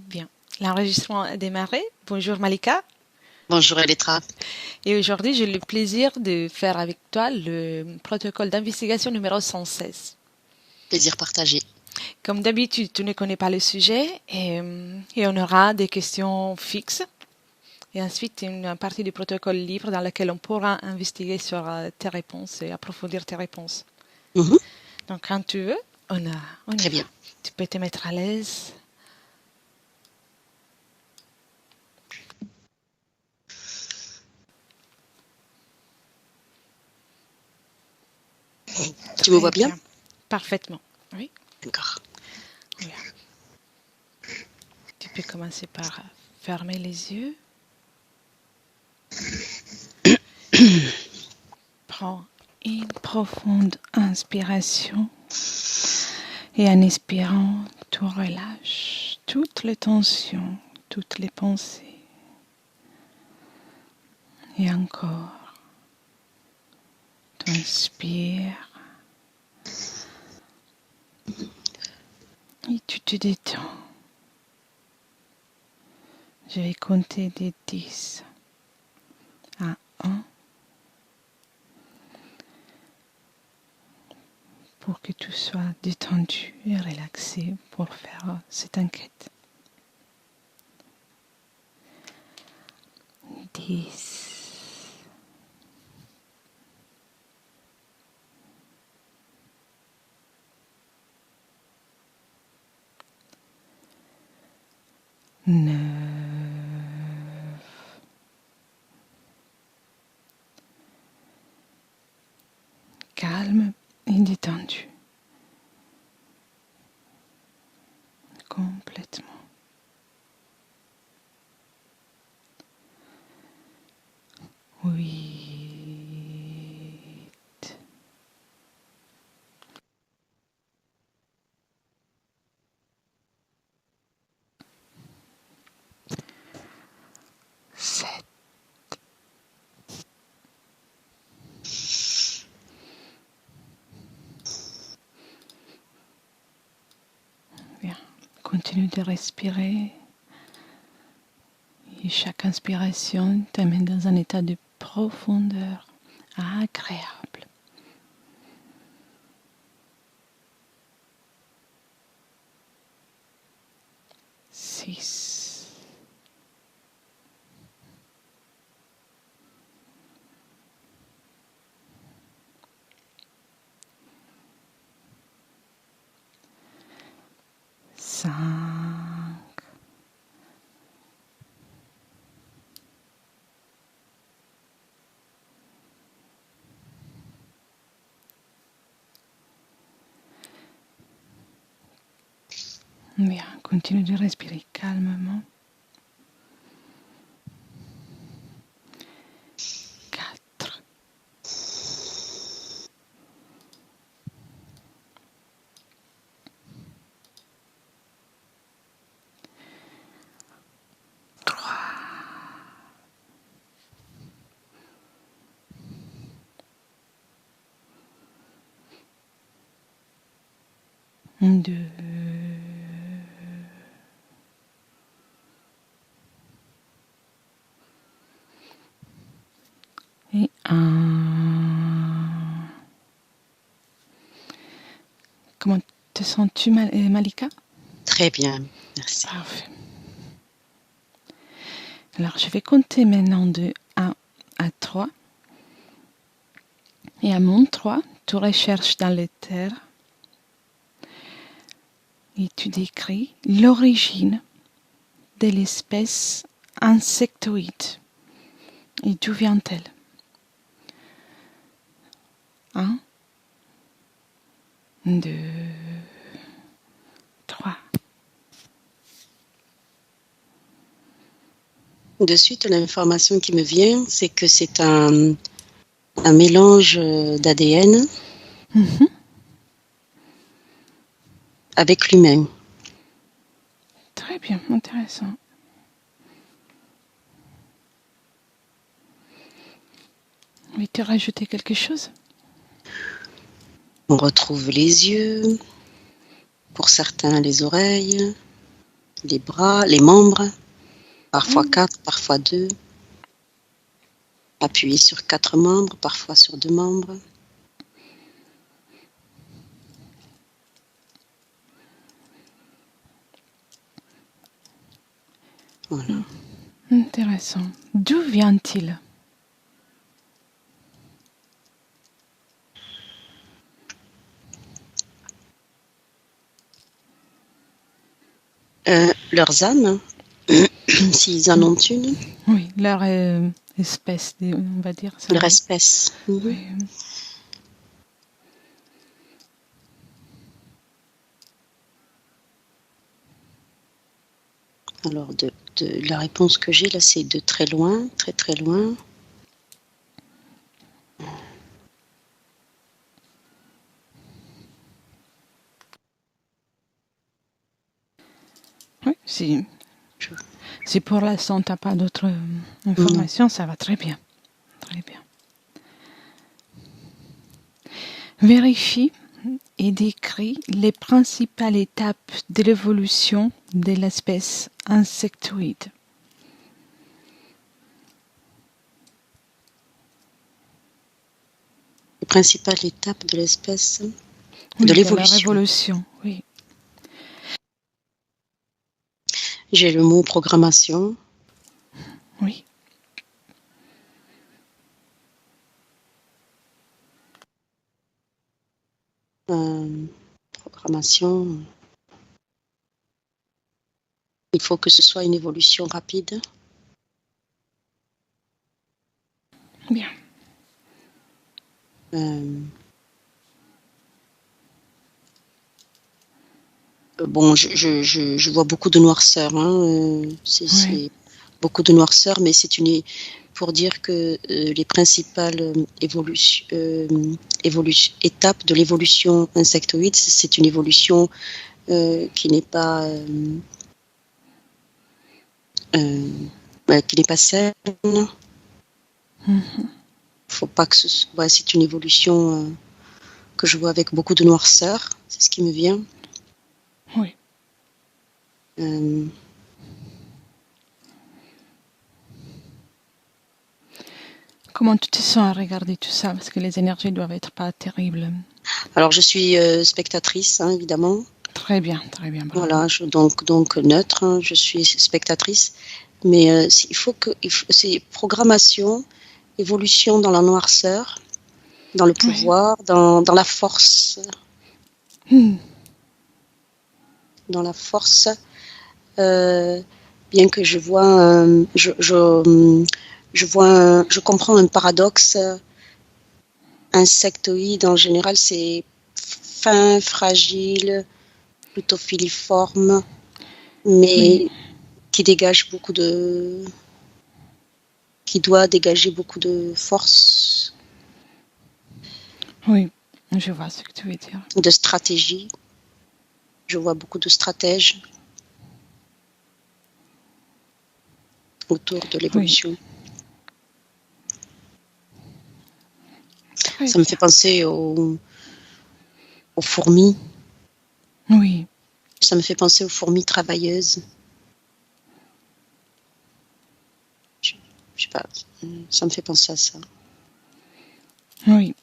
Bien. L'enregistrement a démarré. Bonjour Malika. Bonjour Elettra. Et aujourd'hui, j'ai le plaisir de faire avec toi le protocole d'investigation numéro 116. Plaisir partagé. Comme d'habitude, tu ne connais pas le sujet et on aura des questions fixes. Et ensuite, une partie du protocole libre dans laquelle on pourra investiguer sur tes réponses et approfondir tes réponses. Mhm. Donc, quand tu veux, on y Très va. bien. Tu peux te mettre à l'aise. Tu me Très vois bien? bien. Parfaitement. Oui. D'accord. Bien. Tu peux commencer par fermer les yeux. Prends une profonde inspiration et en expirant, tu relâches toutes les tensions, toutes les pensées. Et encore, tu inspires et tu te détends. Je vais compter de 10 à 1 pour que tu sois détendu et relaxé pour faire cette enquête. 10, 9, calme et détendu. Complètement. 8, 7. Bien. Continue de respirer. Et chaque inspiration t'amène dans un état de profondeur agréable. 6, 5, 'Bien, continue de respirer calmement. 4, 3, 2, et 1. Comment te sens-tu, Malika? Très bien. Merci. Parfait. Alors, je vais compter maintenant de 1 à 3. Et à mon 3, tu recherches dans les terres et tu décris l'origine de l'espèce insectoïde. Et d'où vient-elle? 1, 2, 3. De suite, l'information qui me vient, c'est que c'est un mélange d'ADN avec l'humain. Très bien, intéressant. Veux-tu rajouter quelque chose? On retrouve les yeux, pour certains les oreilles, les bras, les membres, parfois 4, parfois 2. Appuyer sur 4 membres, parfois sur 2 membres. Voilà. Intéressant. D'où vient-il? Leurs âmes, s'ils en ont une. Oui, leur espèce, on va dire ça. Leur espèce. Oui. Alors, la réponse que j'ai là, c'est de très loin, très très loin. Oui, si pour l'instant tu n'as pas d'autres informations, ça va très bien. Très bien. Vérifie et décrit les principales étapes de l'évolution de l'espèce insectoïde. Les principales étapes de l'espèce, Oui, de l'évolution. De la révolution, oui. J'ai le mot programmation. Oui. Programmation. Il faut que ce soit une évolution rapide. Bien. Bon, je vois beaucoup de noirceur. Hein. C'est beaucoup de noirceur, mais c'est pour dire que les principales étapes de l'évolution insectoïde, c'est une évolution qui n'est pas saine. Faut pas que c'est une évolution que je vois avec beaucoup de noirceur. C'est ce qui me vient. Oui. Comment tu te sens à regarder tout ça? Parce que les énergies doivent être pas terribles. Alors, je suis spectatrice, hein, évidemment. Très bien, très bien. Bravo. Voilà, donc neutre, hein, je suis spectatrice. Mais c'est programmation, évolution dans la noirceur, dans le pouvoir, dans la force. Dans la force. Bien que je vois, je comprends un paradoxe. Insectoïde, en général, c'est fin, fragile, plutôt filiforme, mais qui doit dégager beaucoup de force. Oui, je vois ce que tu veux dire. De stratégie. Je vois beaucoup de stratèges autour de l'évolution. Ça me fait penser aux fourmis. Oui. Ça me fait penser aux fourmis travailleuses. Je sais pas, ça me fait penser à ça. Oui,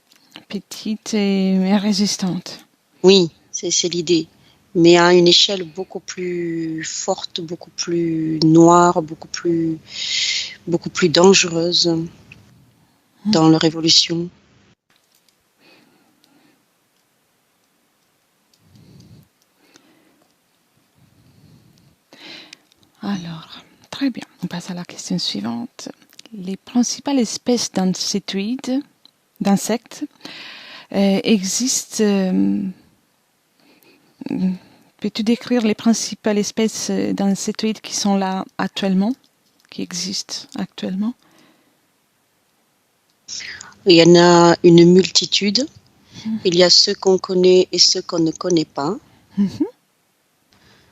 petite et résistante. Oui, c'est l'idée. Mais à une échelle beaucoup plus forte, beaucoup plus noire, beaucoup plus dangereuse dans leur évolution. Alors, très bien. On passe à la question suivante. Les principales espèces d'insectes existent. Peux-tu décrire les principales espèces d'insectoïdes qui sont là actuellement, qui existent actuellement? Il y en a une multitude. Il y a ceux qu'on connaît et ceux qu'on ne connaît pas.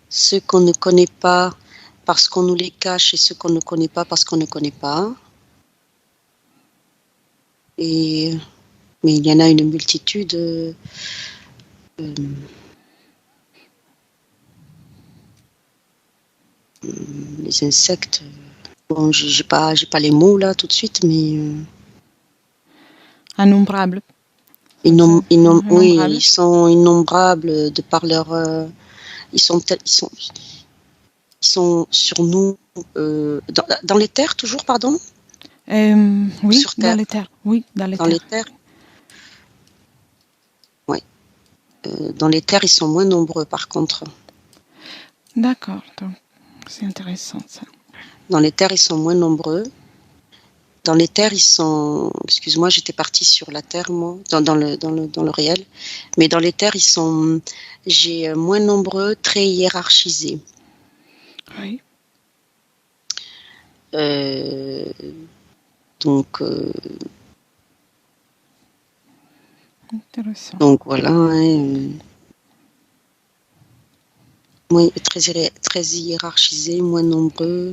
Ceux qu'on ne connaît pas parce qu'on nous les cache et ceux qu'on ne connaît pas parce qu'on ne connaît pas. Mais il y en a une multitude. Les insectes, bon, j'ai pas les mots là tout de suite, mais Innombrables. oui, Innombrables. ils sont innombrables de par leur, ils sont sur nous, dans les terres toujours, pardon? Oui, Sur dans terre, les terres. Oui, dans les dans les terres. terres. Ouais. Dans les terres, ils sont moins nombreux par contre. D'accord, donc c'est intéressant ça. Dans les terres, ils sont moins nombreux. Dans les terres, ils sont. Excuse-moi, j'étais partie sur la terre, moi, dans le réel. Mais dans les terres, ils sont. J'ai moins nombreux, très hiérarchisés. Oui, Euh, donc, intéressant. donc voilà. Hein, très hiérarchisés, moins nombreux.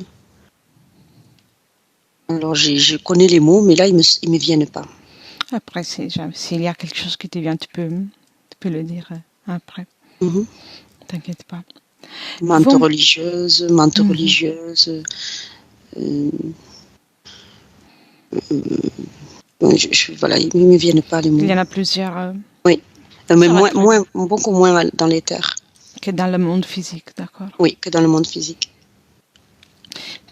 Alors, je connais les mots, mais là, ils me viennent pas. Après, s'il y a quelque chose qui te vient, tu peux le dire après. Mhm. T'inquiète pas. Mante Bon. religieuse, Mhm. euh, voilà, ils ne me viennent pas les Il mots. y en a plusieurs Oui, mais ça va très bien. beaucoup moins dans les terres. Que dans le monde physique, d'accord. Oui, que dans le monde physique.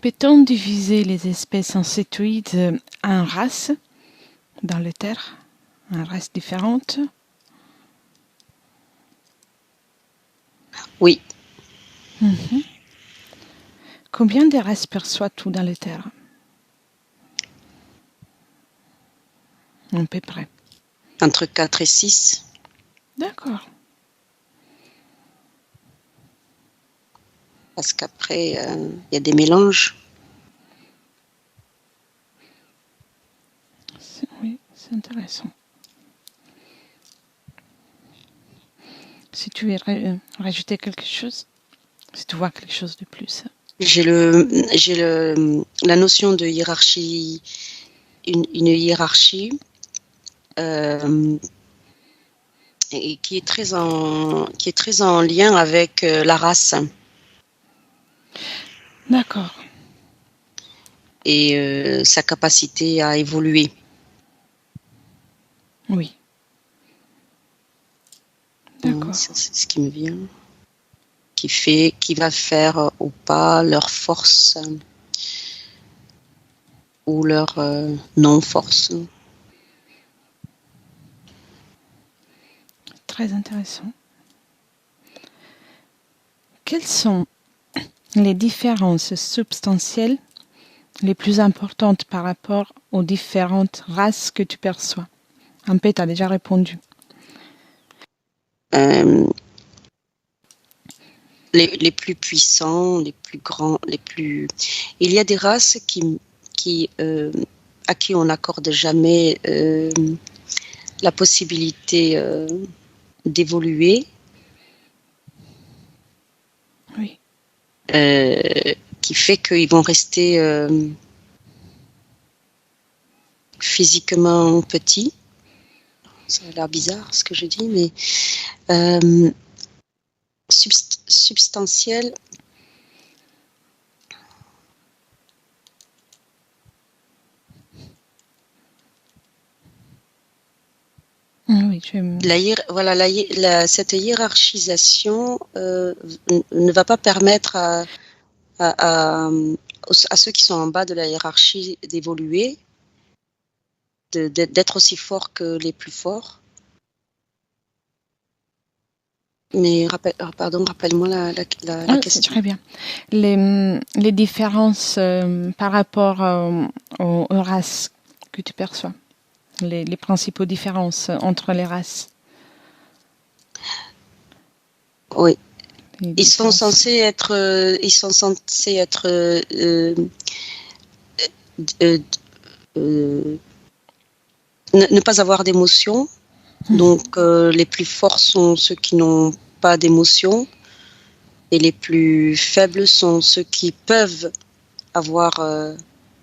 Peut-on diviser les espèces insectoïdes en races dans les terres, en races différentes? Oui, Mhm. Combien de races perçois-tu dans les terres? À peu près. entre 4 et 6. D'accord. Parce qu'après, il y a des mélanges. Oui, c'est intéressant. Si tu veux rajouter quelque chose, si tu vois quelque chose de plus. La notion de hiérarchie, une hiérarchie euh, et qui est très en lien avec la race D'accord. et sa capacité à évoluer. Oui. Ça, D'accord. c'est ce qui me vient. Qui va faire ou pas leur force ou leur non-force. Très intéressant. Quelles sont les différences substantielles les plus importantes par rapport aux différentes races que tu perçois? Un peu, tu as déjà répondu. Euh, les plus puissants, les plus grands, les plus. Il y a des races à qui on n'accorde jamais la possibilité d'évoluer, Oui. qui fait qu'ils vont rester physiquement petits. Ça a l'air bizarre ce que je dis, mais euh, substantiel. Oui, Cette hiérarchisation ne va pas permettre à, à ceux qui sont en bas de la hiérarchie d'évoluer, d'être aussi forts que les plus forts. Mais rappelle-moi la c'est question. très bien. Les différences par rapport aux races que tu perçois, les principaux différences entre les races. Oui. Les Ils sont différences. censés être, euh, euh, ne pas avoir d'émotion. Donc, les plus forts sont ceux qui n'ont pas d'émotion et les plus faibles sont ceux qui peuvent avoir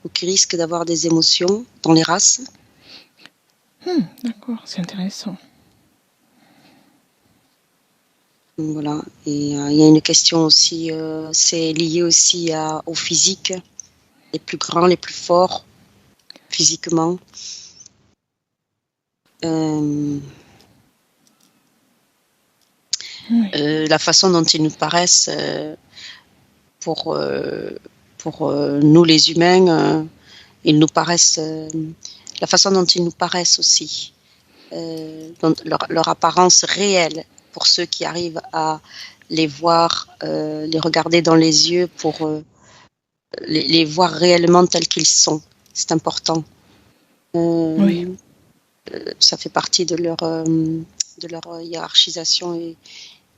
ou qui risquent d'avoir des émotions dans les races. D'accord, c'est intéressant. Voilà. Et il y a une question aussi, c'est lié aussi au physique, les plus grands, les plus forts physiquement. La façon dont ils nous paraissent pour nous les humains, ils nous paraissent, la façon dont ils nous paraissent aussi, dans leur apparence réelle, pour ceux qui arrivent à les voir, les regarder dans les yeux, pour les voir réellement tels qu'ils sont. C'est important. Oui. Ça fait partie de leur hiérarchisation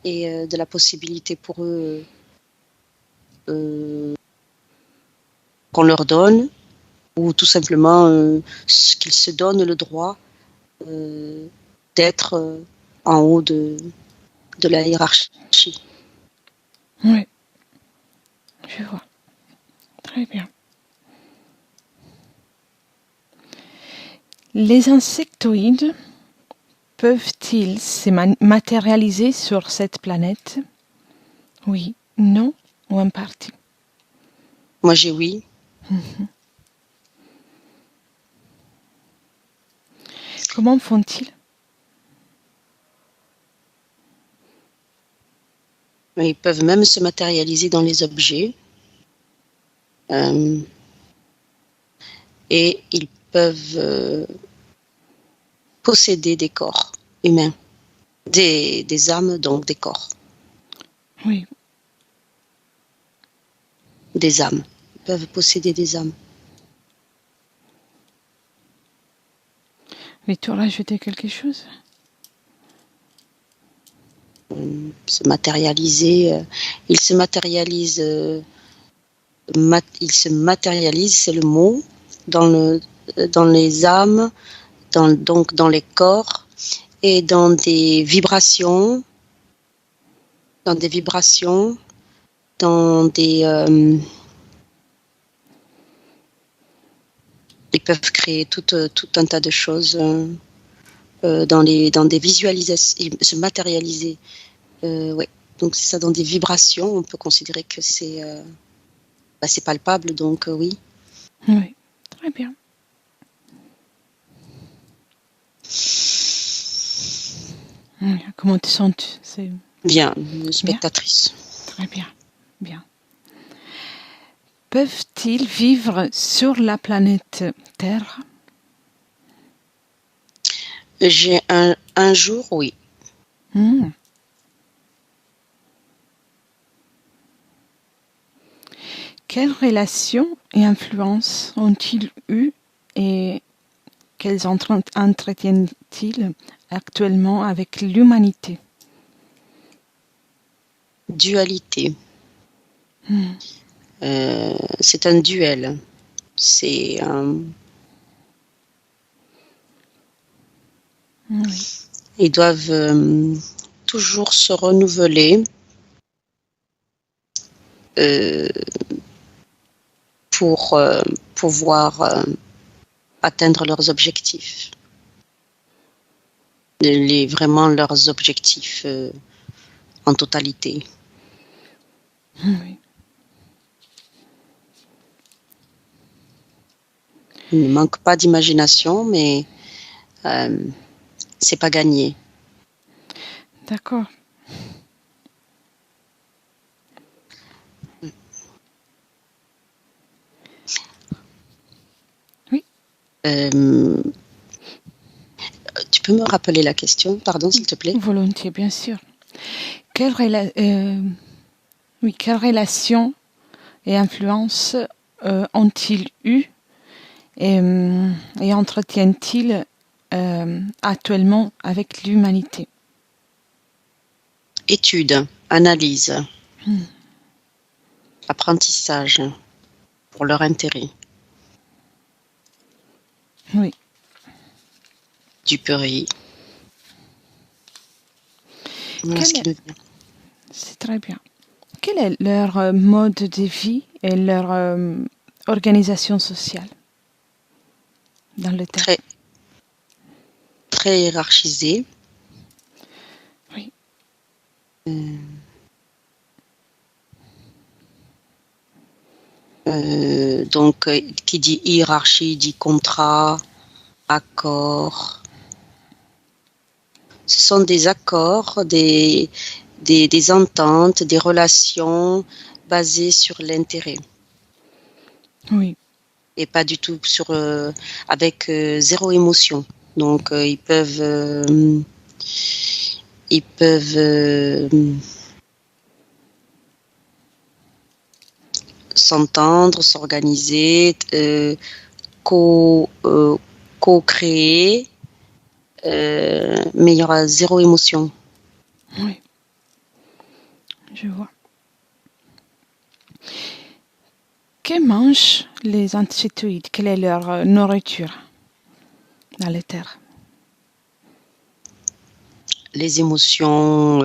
et de la possibilité pour eux qu'on leur donne, ou tout simplement qu'ils se donnent le droit d'être en haut de la hiérarchie. Oui, je vois. Très bien. Les insectoïdes peuvent-ils se matérialiser sur cette planète? Oui, non ou en partie? Moi, j'ai oui. Comment font-ils? Ils peuvent même se matérialiser dans les objets. Et ils peuvent posséder des corps humains, des âmes, donc des corps. Oui. Des âmes. Ils peuvent posséder des âmes. Mais tu as rajouté quelque chose? Se matérialiser. Ils se matérialisent. Ils se matérialisent, c'est le mot, dans les âmes, donc dans les corps, et dans des vibrations, dans des ils peuvent créer tout un tas de choses dans des visualisations, se matérialiser. Ouais. Donc c'est ça, dans des vibrations, on peut considérer que c'est palpable, donc oui. Oui, très bien. Comment te sens-tu? Bien, spectatrice. Très bien, bien. Peuvent-ils vivre sur la planète Terre? J'ai un jour, oui. Quelles relations et influences ont-ils eu et quels entretiennent-ils actuellement avec l'humanité? Dualité. C'est un duel. C'est Oui. Ils doivent toujours se renouveler pour pouvoir atteindre leurs objectifs. Vraiment leurs objectifs en totalité. Oui. Il ne manque pas d'imagination, mais c'est pas gagné. D'accord. Oui. Tu peux me rappeler la question, pardon, s'il te plaît? Volontiers, bien sûr. Quelle relation et influence ont-ils eu et entretiennent-ils actuellement avec l'humanité? Étude, analyse, apprentissage, pour leur intérêt. Oui. Duperie. Voilà ce qui me vient. C'est très bien. Quel est leur mode de vie et leur organisation sociale dans le terme? Très hiérarchisé. Oui. Donc, qui dit hiérarchie dit contrat, accord. Ce sont des accords, des ententes, des relations basées sur l'intérêt. Oui. Et pas du tout avec zéro émotion. Donc, ils peuvent s'entendre, s'organiser, co-créer, mais il y aura zéro émotion. Oui, je vois. Que mangent les insectoïdes? Quelle est leur nourriture dans les terres? Les émotions,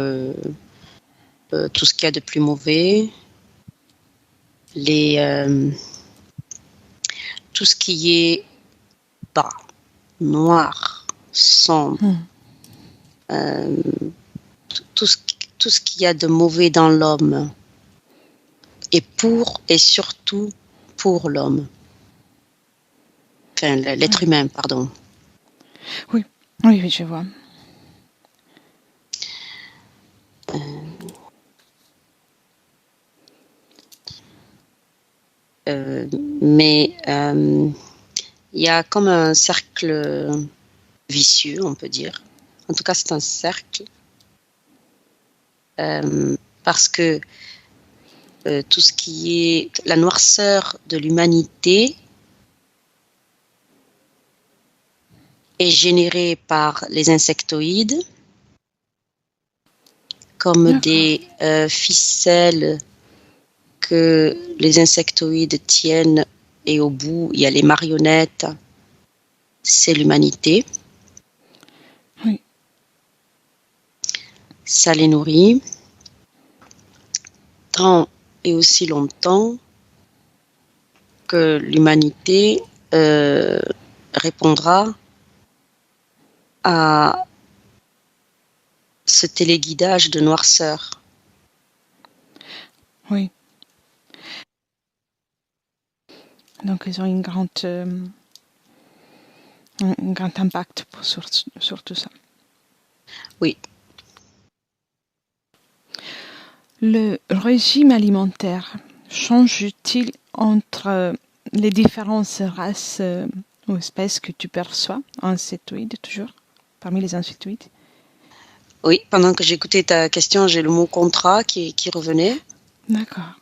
tout ce qu'il y a de plus mauvais, tout ce qui est bas, noir, sombre, tout ce qu'il y a de mauvais dans l'homme, et surtout pour l'homme. Enfin, l'être humain, pardon. Oui, oui, je vois. Mais il y a comme un cercle vicieux, on peut dire. En tout cas, c'est un cercle. Parce que tout ce qui est la noirceur de l'humanité est générée par les insectoïdes, comme des ficelles que les insectoïdes tiennent, et au bout, il y a les marionnettes, c'est l'humanité. Oui. Ça les nourrit tant et aussi longtemps que l'humanité répondra à ce téléguidage de noirceur. Oui. Donc, ils ont un grand impact sur tout ça. Oui. Le régime alimentaire change-t-il entre les différentes races ou espèces que tu perçois, insectoïdes toujours, parmi les insectoïdes? Oui, pendant que j'écoutais ta question, j'ai le mot contrat qui revenait. D'accord.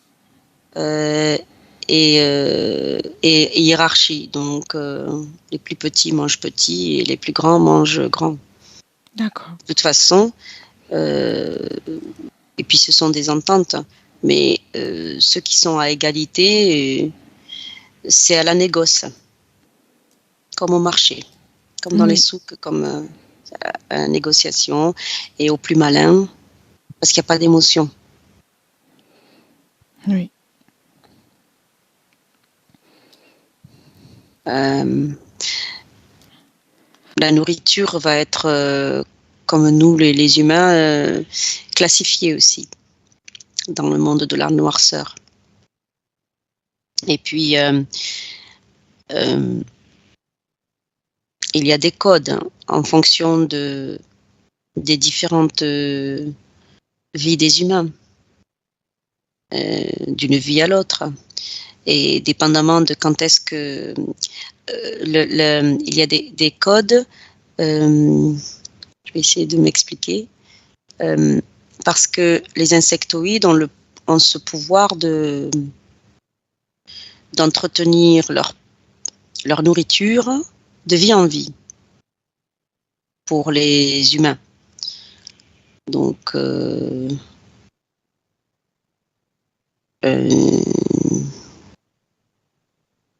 Et hiérarchie. Donc, les plus petits mangent petits et les plus grands mangent grands. D'accord. De toute façon, et puis ce sont des ententes, mais ceux qui sont à égalité, c'est à la négoce, comme au marché, comme dans les souks, comme à la négociation, et au plus malin, parce qu'il n'y a pas d'émotion. Oui. La nourriture va être, comme nous les humains, classifiée aussi dans le monde de la noirceur. Et puis, il y a des codes en fonction des différentes vies des humains, d'une vie à l'autre. Et dépendamment de quand est-ce que il y a des codes, je vais essayer de m'expliquer, parce que les insectoïdes ont ce pouvoir d'entretenir leur nourriture de vie en vie pour les humains. Donc,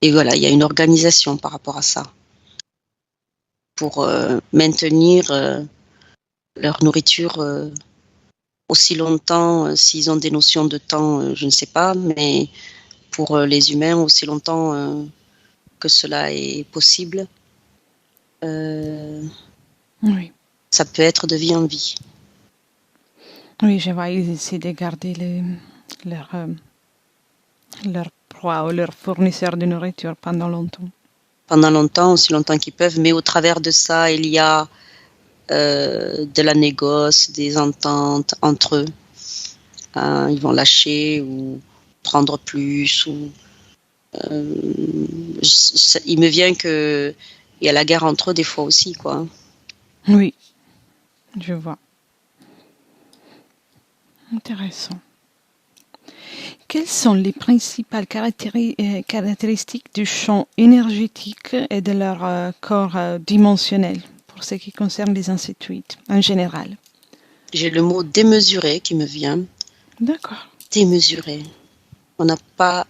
et voilà, il y a une organisation par rapport à ça pour maintenir leur nourriture aussi longtemps, s'ils ont des notions de temps, je ne sais pas, mais pour les humains, aussi longtemps que cela est possible, Oui. ça peut être de vie en vie. Oui, je vois, ils essaient de garder leur proie ou leur fournisseur de nourriture pendant longtemps. Pendant longtemps, aussi longtemps qu'ils peuvent, mais au travers de ça, il y a de la négoce, des ententes entre eux. Ils vont lâcher ou prendre plus. Il me vient qu'il y a la guerre entre eux des fois aussi, quoi. Oui, je vois. Intéressant. Quelles sont les principales caractéristiques du champ énergétique et de leur corps dimensionnel pour ce qui concerne les insectoïdes en général? J'ai le mot démesuré qui me vient. D'accord. Démesuré. On n'a pas,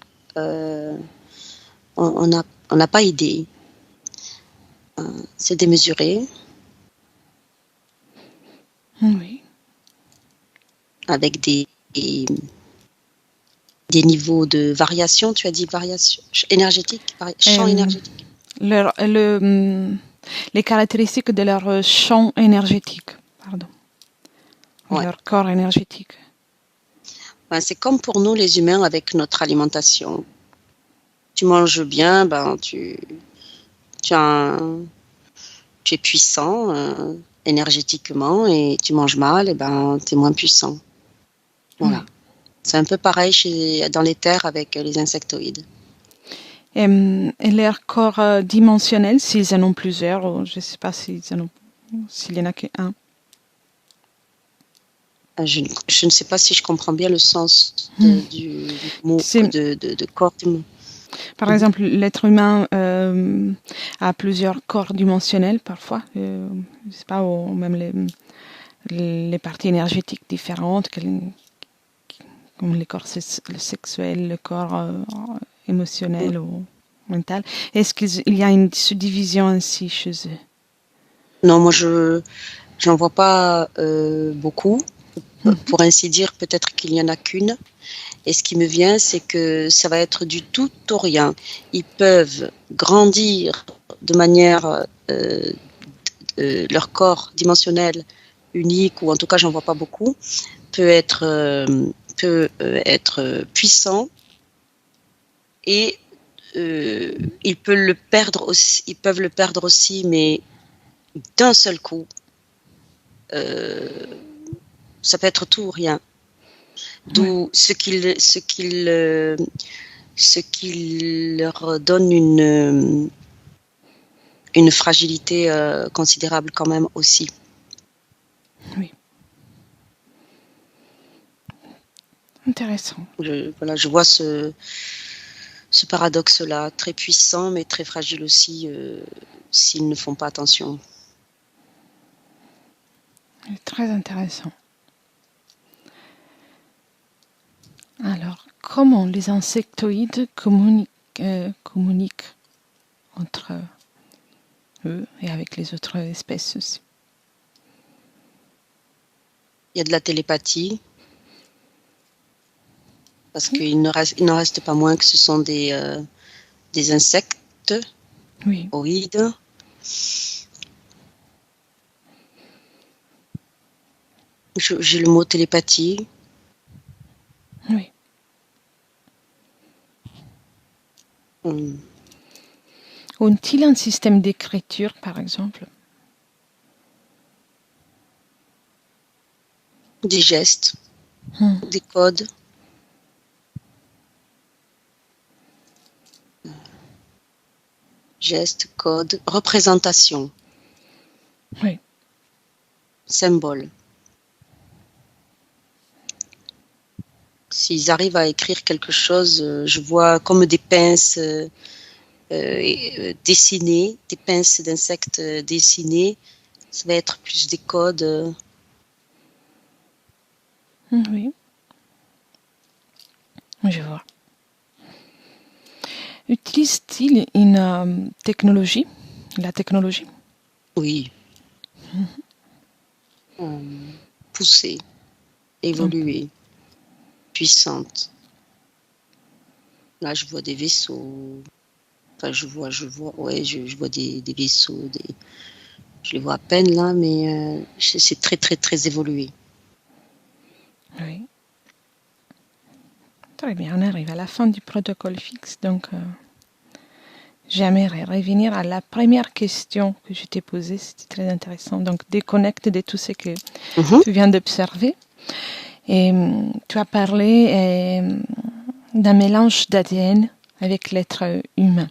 on n'a pas idée. C'est démesuré. Oui. Avec des niveaux de variation, tu as dit variation énergétique, champ énergétique. Les caractéristiques de leur champ énergétique, pardon. Ouais. Leur corps énergétique. Ben, c'est comme pour nous les humains avec notre alimentation. Tu manges bien, ben tu es puissant énergétiquement, et tu manges mal, et ben tu es moins puissant. Voilà. C'est un peu pareil dans les terres avec les insectoïdes. Et leur corps dimensionnel, s'ils en ont plusieurs, ou je ne sais pas s'il y en a qu'un. Je ne sais pas si je comprends bien le sens du mot de corps. Par exemple, l'être humain a plusieurs corps dimensionnels parfois, je ne sais pas, ou même les parties énergétiques différentes, comme le corps sexuel, le corps émotionnel ou mental. Est-ce qu'il y a une subdivision ainsi chez eux? Non, moi je n'en vois pas beaucoup. Pour ainsi dire, peut-être qu'il n'y en a qu'une. Et ce qui me vient, c'est que ça va être du tout au rien. Ils peuvent grandir de manière, leur corps dimensionnel unique, ou en tout cas, j'en vois pas beaucoup, peut être puissant, et ils peuvent le perdre aussi, mais d'un seul coup. Ça peut être tout ou rien. D'où ce qui leur donne une fragilité considérable quand même aussi. Oui. Intéressant. Je vois ce paradoxe-là, très puissant mais très fragile aussi s'ils ne font pas attention. Très intéressant. Alors, comment les insectoïdes communiquent entre eux et avec les autres espèces aussi? Il y a de la télépathie, parce qu'il n'en reste pas moins que ce sont des insectes oïdes. J'ai le mot télépathie. Oui. Ont-ils un système d'écriture, par exemple? Des gestes, des codes. Gestes, codes, représentation. Oui. Symbole. S'ils arrivent à écrire quelque chose, je vois comme des pinces dessinées, des pinces d'insectes dessinées. Ça va être plus des codes. Oui. Je vois. Utilise-t-il une technologie, la technologie? Oui. Poussée, évoluée, puissante. Là, je vois des vaisseaux. Enfin, je vois des vaisseaux. Je les vois à peine là, mais c'est très, très, très évolué. Oui. Très bien, on arrive à la fin du protocole fixe. Donc, j'aimerais revenir à la première question que je t'ai posée. C'était très intéressant. Donc, déconnecte de tout ce que tu viens d'observer. Et tu as parlé d'un mélange d'ADN avec l'être humain.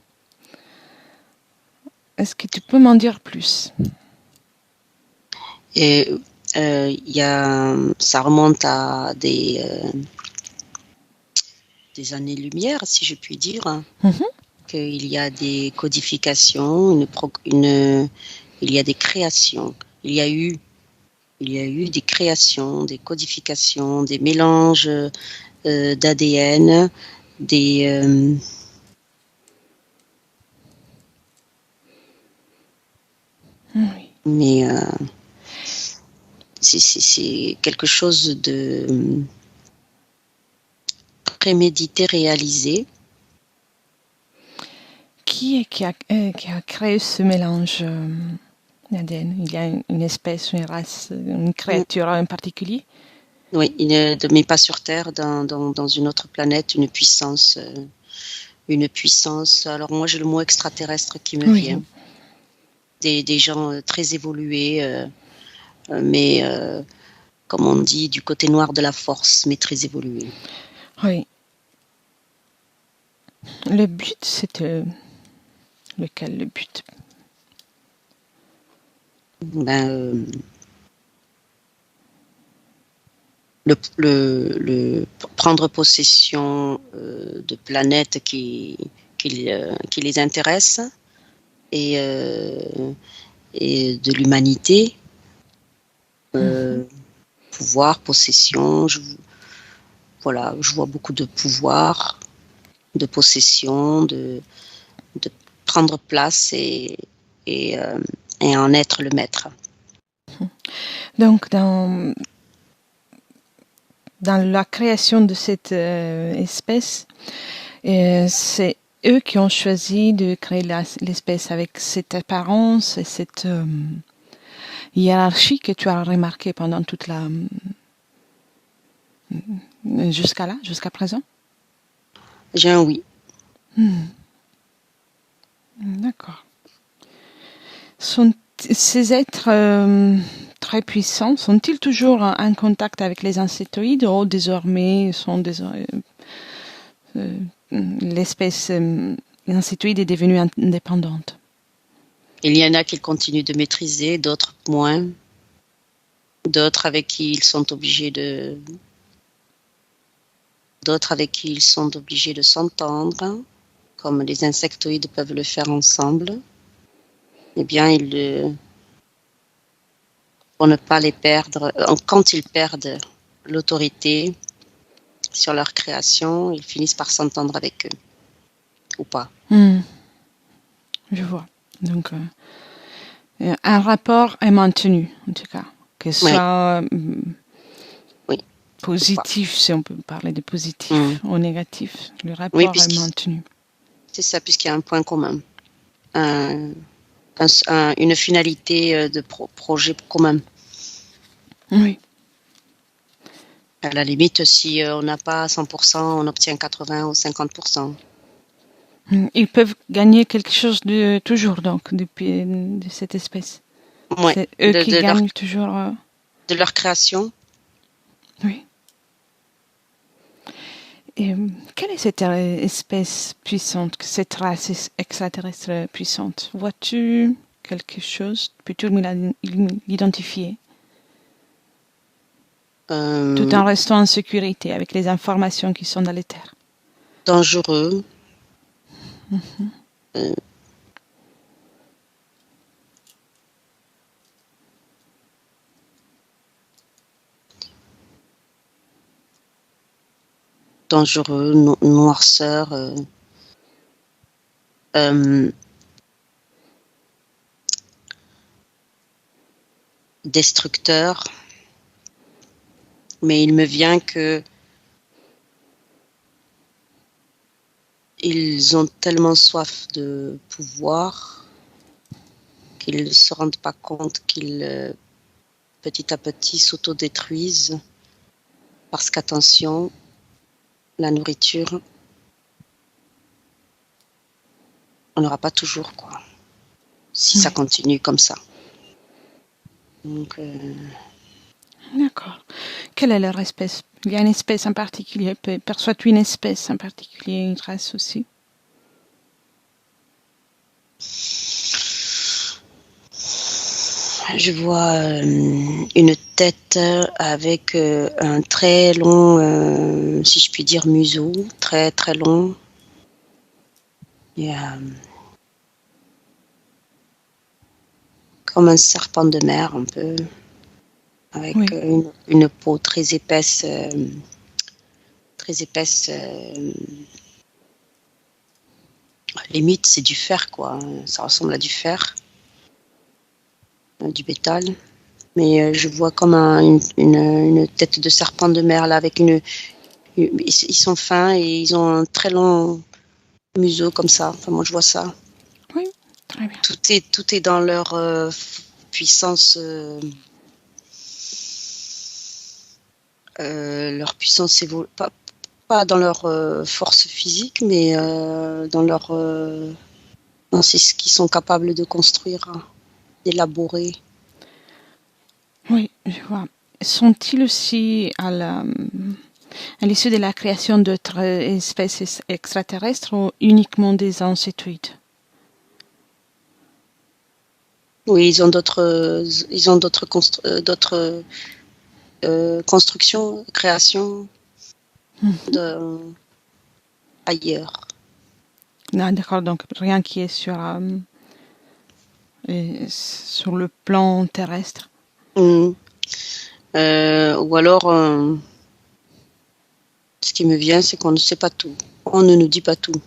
Est-ce que tu peux m'en dire plus? Et ça remonte à des années-lumière, si je puis dire, qu'il y a des codifications, il y a des créations. Il y a eu des créations, des codifications, des mélanges d'ADN, des Oui. mais c'est quelque chose de prémédité, réalisé. Qui a créé ce mélange d'ADN? Il y a une espèce, une race, une créature en particulier? Oui, mais pas sur Terre, dans une autre planète, une puissance. Alors moi j'ai le mot extraterrestre qui me vient. Des gens très évolués, mais comme on dit, du côté noir de la force, mais très évolués. Oui. Le but, c'est lequel, le but? Le prendre possession de planètes qui les intéressent et de l'humanité, pouvoir, possession, je vois beaucoup de pouvoir, de possession, de prendre place et en être le maître. Donc, dans la création de cette espèce, c'est eux qui ont choisi de créer l'espèce avec cette apparence et cette hiérarchie que tu as remarquée pendant toute la... jusqu'à présent? J'ai un oui. D'accord. Ces êtres très puissants sont-ils toujours en contact avec les insectoïdes ou désormais l'espèce insectoïde est devenue indépendante? Il y en a qui continuent de maîtriser, d'autres moins. D'autres avec qui ils sont obligés de s'entendre, comme les insectoïdes peuvent le faire ensemble. Eh bien, pour ne pas les perdre, quand ils perdent l'autorité sur leur création, ils finissent par s'entendre avec eux, ou pas. Je vois. Donc, un rapport est maintenu, en tout cas, que ce soit positif, si on peut parler de positif ou négatif. Le rapport est maintenu. C'est ça, puisqu'il y a un point commun, une finalité de projet commun. Oui. À la limite, si on n'a pas 100%, on obtient 80 ou 50%. Ils peuvent gagner quelque chose toujours, donc, de cette espèce. Ouais, c'est eux qui gagnent toujours. De leur création. Oui. Et quelle est cette espèce puissante, cette race extraterrestre puissante? Vois-tu quelque chose? Peux-tu l'identifier? Tout en restant en sécurité avec les informations qui sont dans les terres. Dangereux. Dangereux, noirceur. Destructeur. Mais il me vient que ils ont tellement soif de pouvoir qu'ils ne se rendent pas compte qu'ils petit à petit s'autodétruisent parce qu'attention, la nourriture, on n'aura pas toujours, quoi, si ça Oui. continue comme ça. Donc, D'accord. Quelle est leur espèce? Il y a une espèce en particulier. Perçois-tu une espèce en particulier, une race aussi? je vois une tête avec un très long, si je puis dire, museau, très très long. Et, comme un serpent de mer, un peu, avec Oui. une peau très épaisse, très épaisse. Limite, c'est du fer, quoi. Ça ressemble à du fer, du métal. Mais je vois comme une tête de serpent de mer, là, avec ils sont fins et ils ont un très long museau comme ça. Enfin, moi, je vois ça. Oui. Très bien. Tout est dans leur puissance, pas dans leur force physique, mais dans ce qu'ils sont capables de construire, hein, d'élaborer. Oui, je vois. Sont-ils aussi à l'issue de la création d'autres espèces extraterrestres ou uniquement des insectoïdes? Oui, ils ont d'autres constructions, créations ailleurs. Ah, d'accord, donc rien qui est sur le plan terrestre. Mm. Ou alors, ce qui me vient, c'est qu'on ne sait pas tout. On ne nous dit pas tout.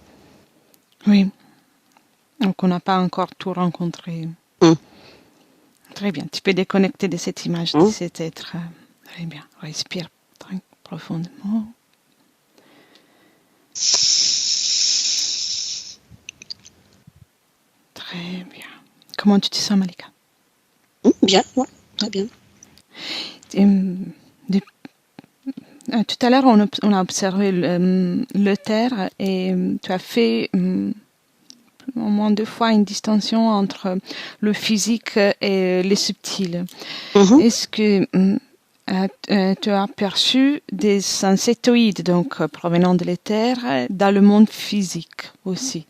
Oui, donc on n'a pas encore tout rencontré. Mm. Très bien, tu peux déconnecter de cette image, de Mm. cet être. Très bien, respire profondément. Très bien. Comment tu te sens, Malika? Bien, ouais, très bien. De tout à l'heure, on a observé le terre et tu as fait au moins 2 fois une distinction entre le physique et le subtil. Mm-hmm. Est-ce que tu as perçu des insectoïdes, donc provenant de l'éther, dans le monde physique aussi?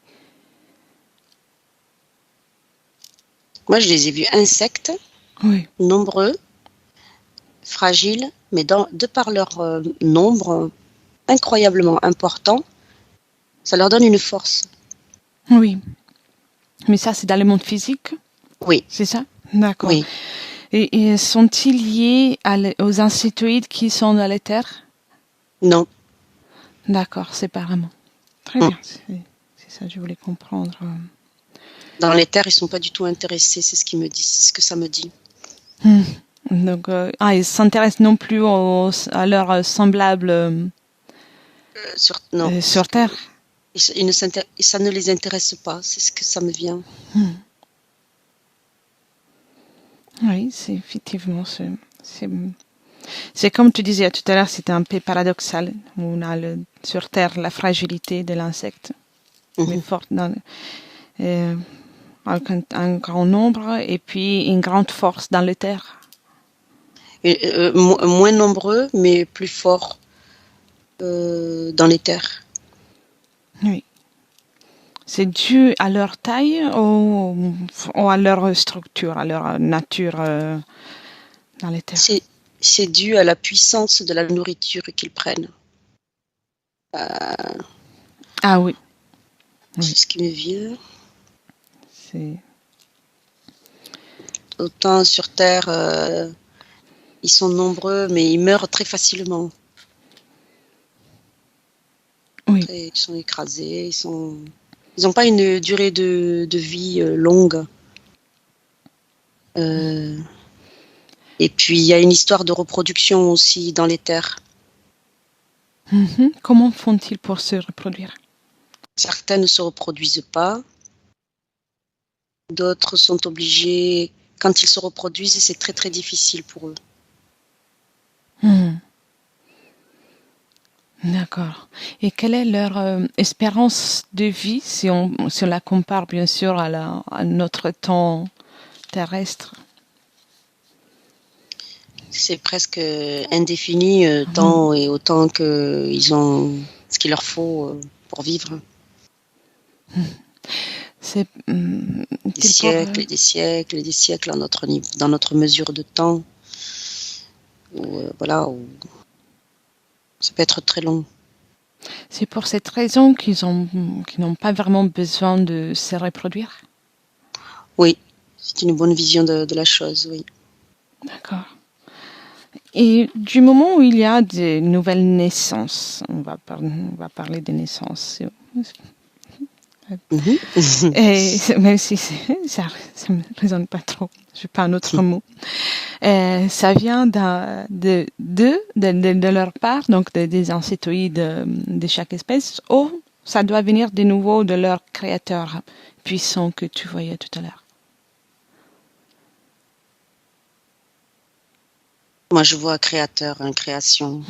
Moi, je les ai vus insectes, Oui. nombreux, fragiles, mais de par leur nombre incroyablement important, ça leur donne une force. Oui. Mais ça, c'est dans le monde physique, Oui, c'est ça? D'accord. oui, Et sont-ils liés aux insectoïdes qui sont dans l'éther? non. D'accord, séparément. Très Mm. bien, c'est ça que je voulais comprendre. Dans les terres, ils sont pas du tout intéressés, c'est ce qu'ils me disent, c'est ce que ça me dit. Donc, ils s'intéressent non plus à leurs semblables Non, sur Terre. ça ne les intéresse pas, c'est ce que ça me vient. Oui, c'est effectivement, c'est comme tu disais tout à l'heure, c'était un peu paradoxal. On a sur Terre la fragilité de l'insecte, mais Mhm. forte avec un grand nombre, et puis une grande force dans le terre. Moins nombreux, mais plus forts dans les terres. Oui. C'est dû à leur taille ou à leur structure, à leur nature dans les terres. C'est dû à la puissance de la nourriture qu'ils prennent. Euh, Ah oui, c'est oui, ce qui me vient. c'est Autant sur Terre, ils sont nombreux, mais ils meurent très facilement. oui. Ils sont écrasés, ils n'ont pas une durée de vie longue. Euh, et puis, il y a une histoire de reproduction aussi dans les terres. Comment font-ils pour se reproduire? Certaines ne se reproduisent pas, d'autres sont obligées, quand ils se reproduisent, c'est très très difficile pour eux. D'accord. Et quelle est leur espérance de vie si on la compare bien sûr à notre temps terrestre? C'est presque indéfini, tant et autant qu'ils ont ce qu'il leur faut pour vivre. C'est Des siècles et des siècles et des siècles dans notre mesure de temps. Voilà, ça peut être très long. c'est pour cette raison qu'ils n'ont pas vraiment besoin de se reproduire. Oui, c'est une bonne vision de la chose, oui. D'accord. Et du moment où il y a des nouvelles naissances, on va parler des naissances. Mhm. Et même si ça ne me résonne pas trop, je n'ai pas un autre mot. Ça vient de leur part, donc des insectoïdes de chaque espèce, ou ça doit venir de nouveau de leur créateur puissant que tu voyais tout à l'heure. Moi, je vois créateur, une création.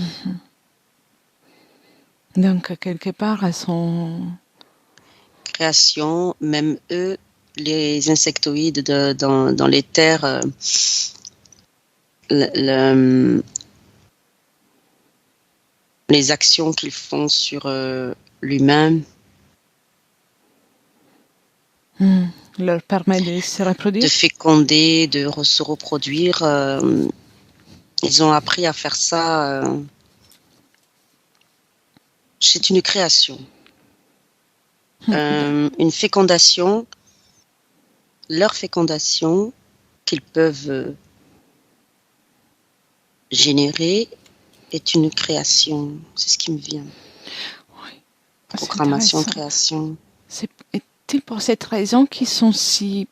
Donc, quelque part, elles sont... Création, même eux, les insectoïdes dans les terres, les actions qu'ils font sur l'humain leur permet de se reproduire. de féconder, de se reproduire. Ils ont appris à faire ça. C'est une création. Une fécondation, leur fécondation qu'ils peuvent générer est une création. C'est ce qui me vient. Oui. Programmation, création. C'est pour cette raison qu'ils sont si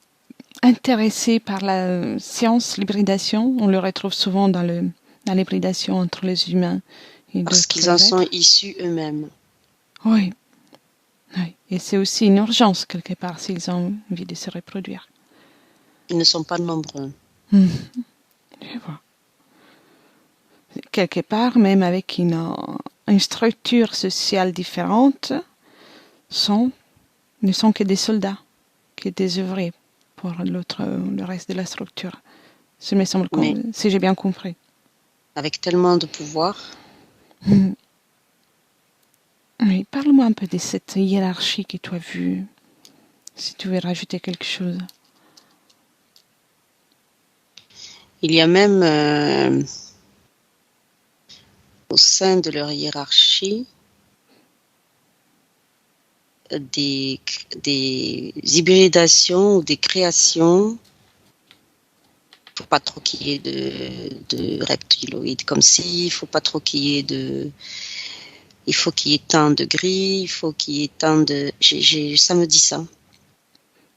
intéressés par la science, l'hybridation. On le retrouve souvent dans l'hybridation entre les humains et Parce d'autres qu'ils en sont êtres. issus eux-mêmes. Oui. Oui. Et c'est aussi une urgence quelque part s'ils ont envie de se reproduire. Ils ne sont pas nombreux. Je vois. Quelque part, même avec une structure sociale différente, ne sont que des soldats, que des ouvriers pour le reste de la structure. Ça me semble, si j'ai bien compris. Avec tellement de pouvoir. Oui, parle-moi un peu de cette hiérarchie que tu as vue, si tu veux rajouter quelque chose. Il y a même au sein de leur hiérarchie des hybridations ou des créations pour pas trop qu'il y ait de reptiloïdes comme si, il faut pas trop qu'il y ait il faut qu'il y ait tant de gris, il faut qu'il y ait tant de... ça me dit ça.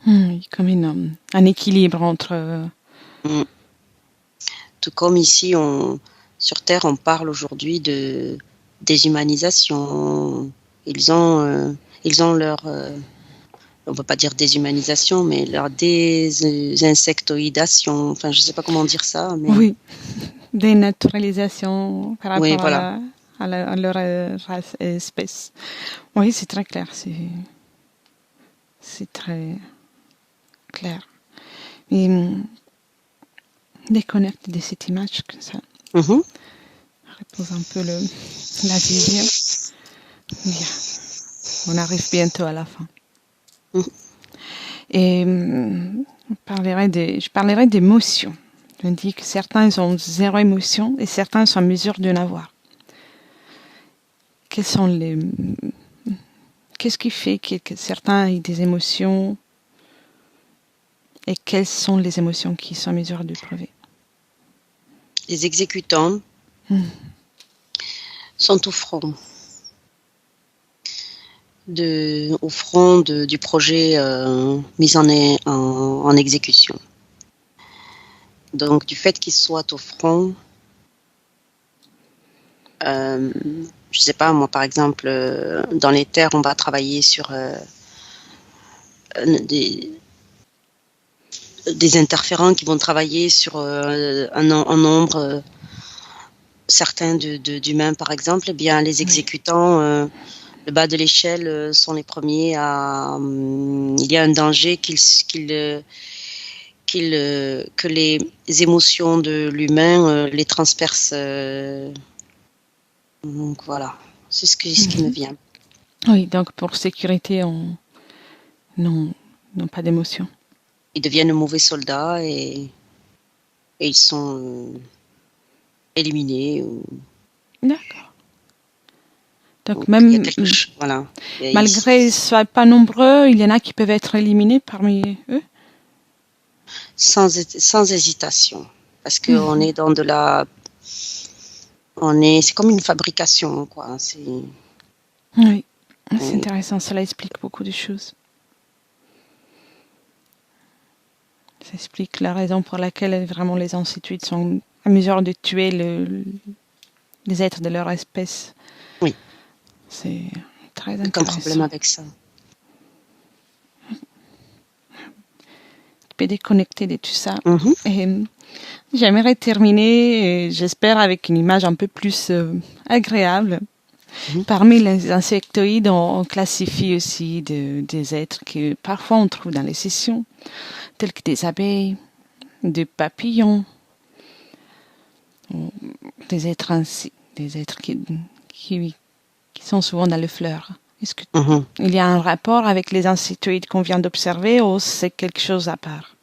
Comme un équilibre entre... Tout comme ici, sur Terre, on parle aujourd'hui de déshumanisation. Ils ont leur... on ne peut pas dire déshumanisation, mais leur désinsectoïdation. Enfin, je ne sais pas comment dire ça. Mais... Oui, dénaturalisation par rapport voilà. à leur race et espèce. Oui, c'est très clair. C'est très clair. Et déconnecte de cette image comme ça. Repose un peu la vision. Bien. On arrive bientôt à la fin. Et je parlerai d'émotions. Je dis que certains ont 0 émotion et certains sont en mesure de n'avoir. Qu'est-ce qui fait que certains aient des émotions et quelles sont les émotions qui sont en mesure d'éprouver? Les exécutants sont au front. Au front du projet mis en exécution. Donc, du fait qu'ils soient au front, je ne sais pas, moi, par exemple, dans les terres, on va travailler sur des interférents qui vont travailler sur un nombre certains d'humains, par exemple, eh bien, les exécutants, le bas de l'échelle, sont les premiers à... il y a un danger que les émotions de l'humain les transpercent. Donc voilà, c'est ce qui me vient. Oui, donc pour sécurité, non, pas d'émotion. Ils deviennent mauvais soldats et ils sont éliminés. D'accord. Donc Il y a même quelque chose, voilà. malgré qu'ils ne soient pas nombreux, il y en a qui peuvent être éliminés parmi eux. Sans hésitation, parce qu'on est dans c'est comme une fabrication, quoi. Oui, c'est intéressant, cela explique beaucoup de choses. Ça explique la raison pour laquelle vraiment les insectoïdes sont à mesure de tuer les êtres de leur espèce. Oui. C'est très intéressant. Aucun problème avec ça. Tu peux déconnecter de tout ça. Et j'aimerais terminer, j'espère, avec une image un peu plus agréable. Parmi les insectoïdes, on classifie aussi des êtres que parfois on trouve dans les sessions, tels que des abeilles, des papillons, des êtres ainsi, des êtres qui sont souvent dans les fleurs. Est-ce qu'il y a un rapport avec les insectoïdes qu'on vient d'observer ou c'est quelque chose à part?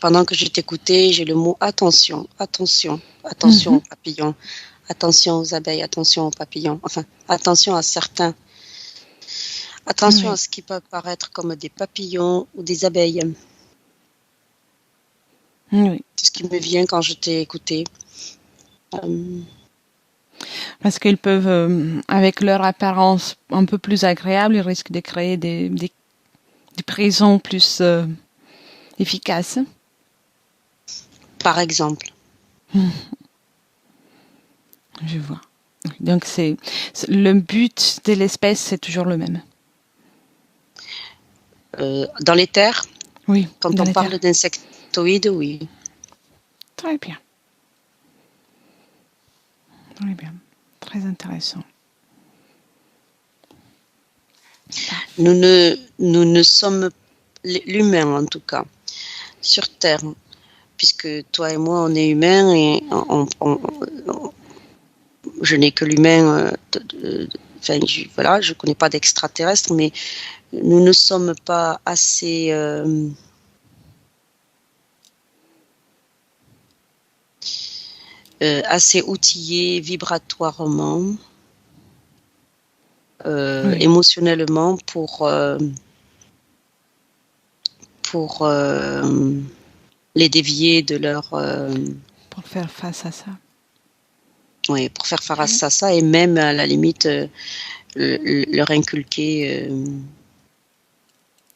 Pendant que je t'écoutais, j'ai le mot attention, attention, attention aux papillons, attention aux abeilles, attention aux papillons, enfin, attention à certains. Attention à ce qui peut paraître comme des papillons ou des abeilles. Oui. C'est ce qui me vient quand je t'ai écouté. Parce qu'ils peuvent, avec leur apparence un peu plus agréable, ils risquent de créer des prisons plus efficaces. Par exemple. Je vois. Donc le but de l'espèce, c'est toujours le même. Dans les terres, oui. Quand on parle d'insectoïdes, oui. Très bien. Très bien. Très intéressant. Nous ne sommes, l'humain en tout cas, sur Terre, puisque toi et moi, on est humains et je n'ai que l'humain, voilà, je ne connais pas d'extraterrestres, mais nous ne sommes pas assez... assez outillés vibratoirement, émotionnellement pour les dévier de leur... pour faire face à ça. Oui, pour faire face à ça et même à la limite leur inculquer...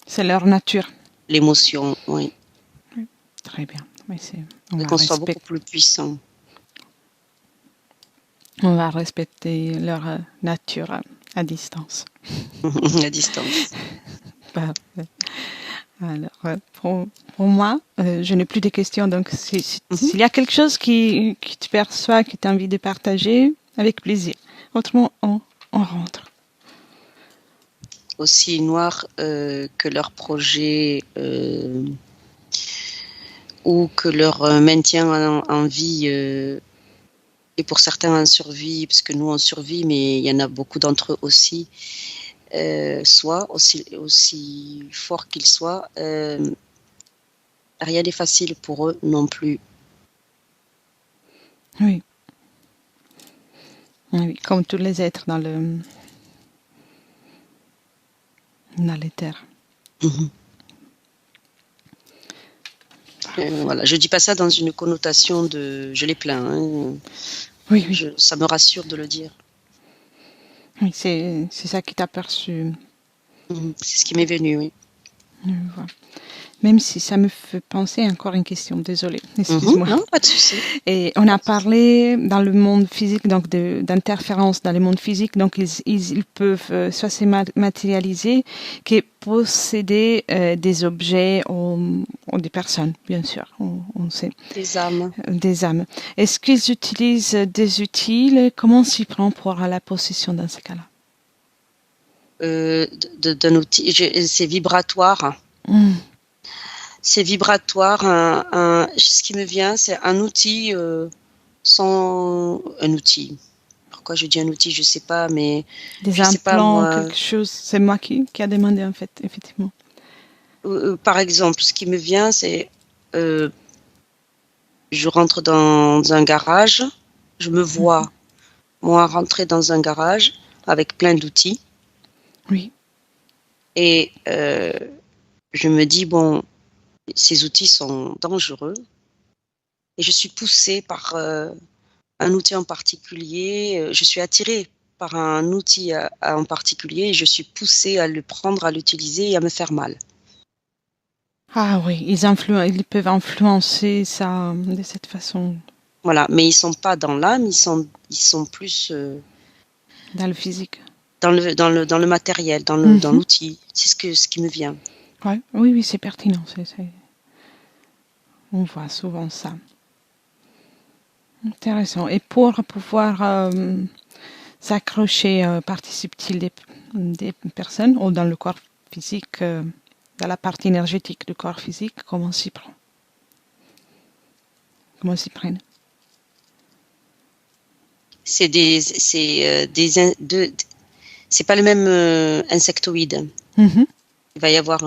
c'est leur nature. L'émotion, oui. Très bien. Qu'on soit beaucoup plus puissant. On va respecter leur nature à distance. À distance. Parfait. Alors, pour moi, je n'ai plus de questions. Donc, s'il y a quelque chose qui tu perçois, que tu as envie de partager, avec plaisir. Autrement, on rentre. Aussi noir que leur projet ou que leur maintien en vie et pour certains en survie, parce que nous on survit, mais il y en a beaucoup d'entre eux aussi, soit aussi fort qu'ils soient, rien n'est facile pour eux non plus. Oui. Oui, comme tous les êtres dans les terres. Voilà, je dis pas ça dans une connotation de je les plains. Hein. Oui. Ça me rassure de le dire. Oui, c'est ça qui t'a perçu. C'est ce qui m'est venu, oui. Voilà. Même si ça me fait penser encore une question, désolée, excuse-moi. Non, pas de souci. Et on a parlé dans le monde physique, donc d'interférences dans le monde physique, donc ils peuvent soit se matérialiser que posséder des objets ou des personnes, bien sûr, on sait. Des âmes. Des âmes. Est-ce qu'ils utilisent des outils? Comment s'y prend pour la possession dans ce cas-là? D'un outil, c'est vibratoire. C'est vibratoire. Ce qui me vient, c'est un outil sans un outil. Pourquoi je dis un outil, je sais pas, mais des je sais pas implants, moi. quelque chose. C'est moi qui a demandé en fait, effectivement. Par exemple, ce qui me vient, c'est je rentre dans un garage, je me vois moi rentrer dans un garage avec plein d'outils. Oui. Et je me dis, bon, ces outils sont dangereux. Et je suis poussée par un outil en particulier. Je suis attirée par un outil en particulier et je suis poussée à le prendre, à l'utiliser et à me faire mal. Ah oui, ils peuvent influencer ça de cette façon. Voilà, mais ils sont pas dans l'âme, ils sont plus Dans le physique. dans le matériel, dans l'outil. C'est ce qui me vient. Ouais. Oui, c'est pertinent. On voit souvent ça. Intéressant. Et pour pouvoir s'accrocher partie subtile des personnes ou dans le corps physique, dans la partie énergétique du corps physique, comment on s'y prend? Comment s'y prennent? C'est pas le même insectoïde. Il va y avoir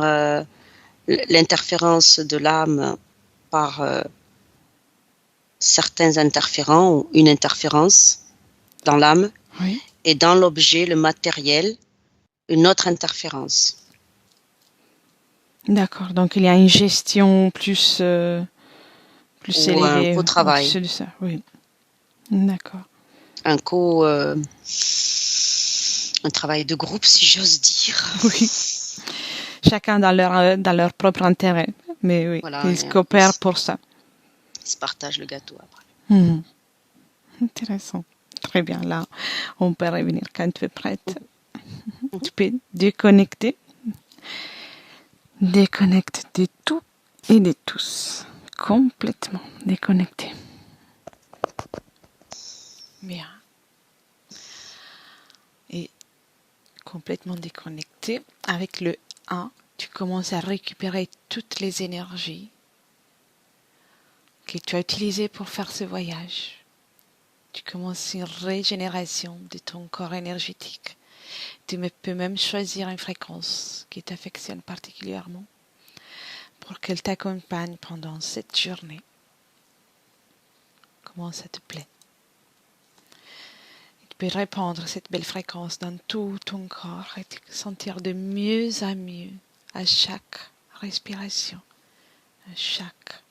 l'interférence de l'âme par certains interférents ou une interférence dans l'âme, oui. Et dans l'objet, le matériel, une autre interférence. D'accord, donc il y a une gestion plus élevée. Un co-travail. De ça, oui. D'accord. Un travail de groupe, si j'ose dire. Oui. Chacun dans leur propre intérêt. Mais oui, voilà, ils coopèrent pour ça. Ils se partagent le gâteau après. Intéressant. Très bien, là, on peut revenir quand tu es prête. Tu peux déconnecter. Déconnecte de tout et de tous. Complètement déconnecté. Bien. Et complètement déconnecté, avec le 1, tu commences à récupérer toutes les énergies que tu as utilisées pour faire ce voyage. Tu commences une régénération de ton corps énergétique. Tu peux même choisir une fréquence qui t'affectionne particulièrement pour qu'elle t'accompagne pendant cette journée. Comment ça te plaît? Tu peux répandre cette belle fréquence dans tout ton corps et te sentir de mieux en mieux à chaque respiration, à chaque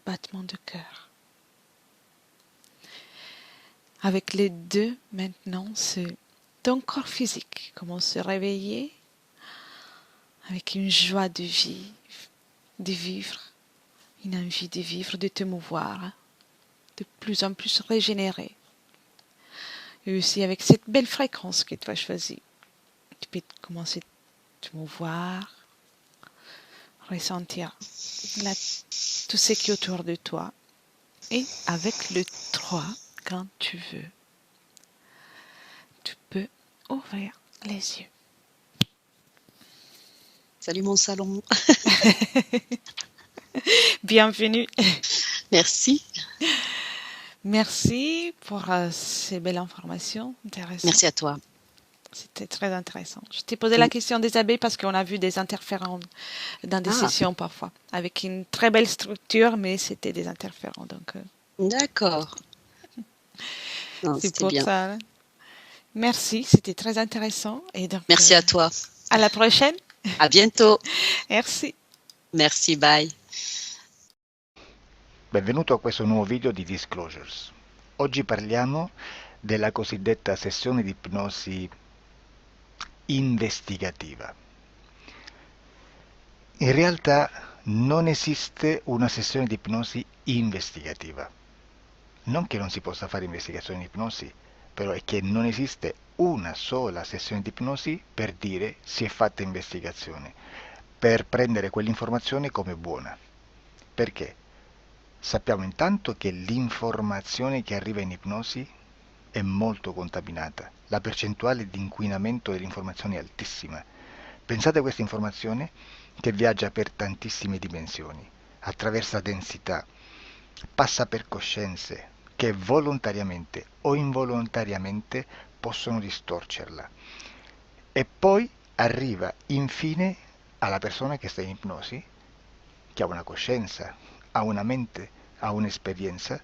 battement de cœur. Avec les deux, maintenant, c'est ton corps physique commence à se réveiller avec une joie de vie, de vivre, une envie de vivre, de te mouvoir, de plus en plus régénéré. Et aussi avec cette belle fréquence que tu as choisie, tu peux commencer à te mouvoir, ressentir tout ce qui est autour de toi. Et avec le 3, quand tu veux, tu peux ouvrir les yeux. Salut mon salon. Bienvenue. Merci. Merci pour ces belles informations intéressantes. Merci à toi. C'était très intéressant. Je t'ai posé la question des abeilles parce qu'on a vu des interférents dans des sessions parfois, avec une très belle structure, mais c'était des interférents. Donc, d'accord. C'est pour bien. Ça. Merci, c'était très intéressant. Et donc, merci à toi. À la prochaine. À bientôt. Merci. Merci, bye. Benvenuto a questo nuovo video di Disclosures. Oggi parliamo della cosiddetta sessione di ipnosi investigativa. In realtà non esiste una sessione di ipnosi investigativa. Non che non si possa fare investigazione di ipnosi, però è che non esiste una sola sessione di ipnosi per dire si è fatta investigazione, per prendere quell'informazione come buona. Perché? Sappiamo intanto che l'informazione che arriva in ipnosi è molto contaminata, la percentuale di inquinamento dell'informazione è altissima. Pensate a questa informazione che viaggia per tantissime dimensioni, attraversa densità, passa per coscienze che volontariamente o involontariamente possono distorcerla e poi arriva infine alla persona che sta in ipnosi, che ha una coscienza, ha una mente, ha un'esperienza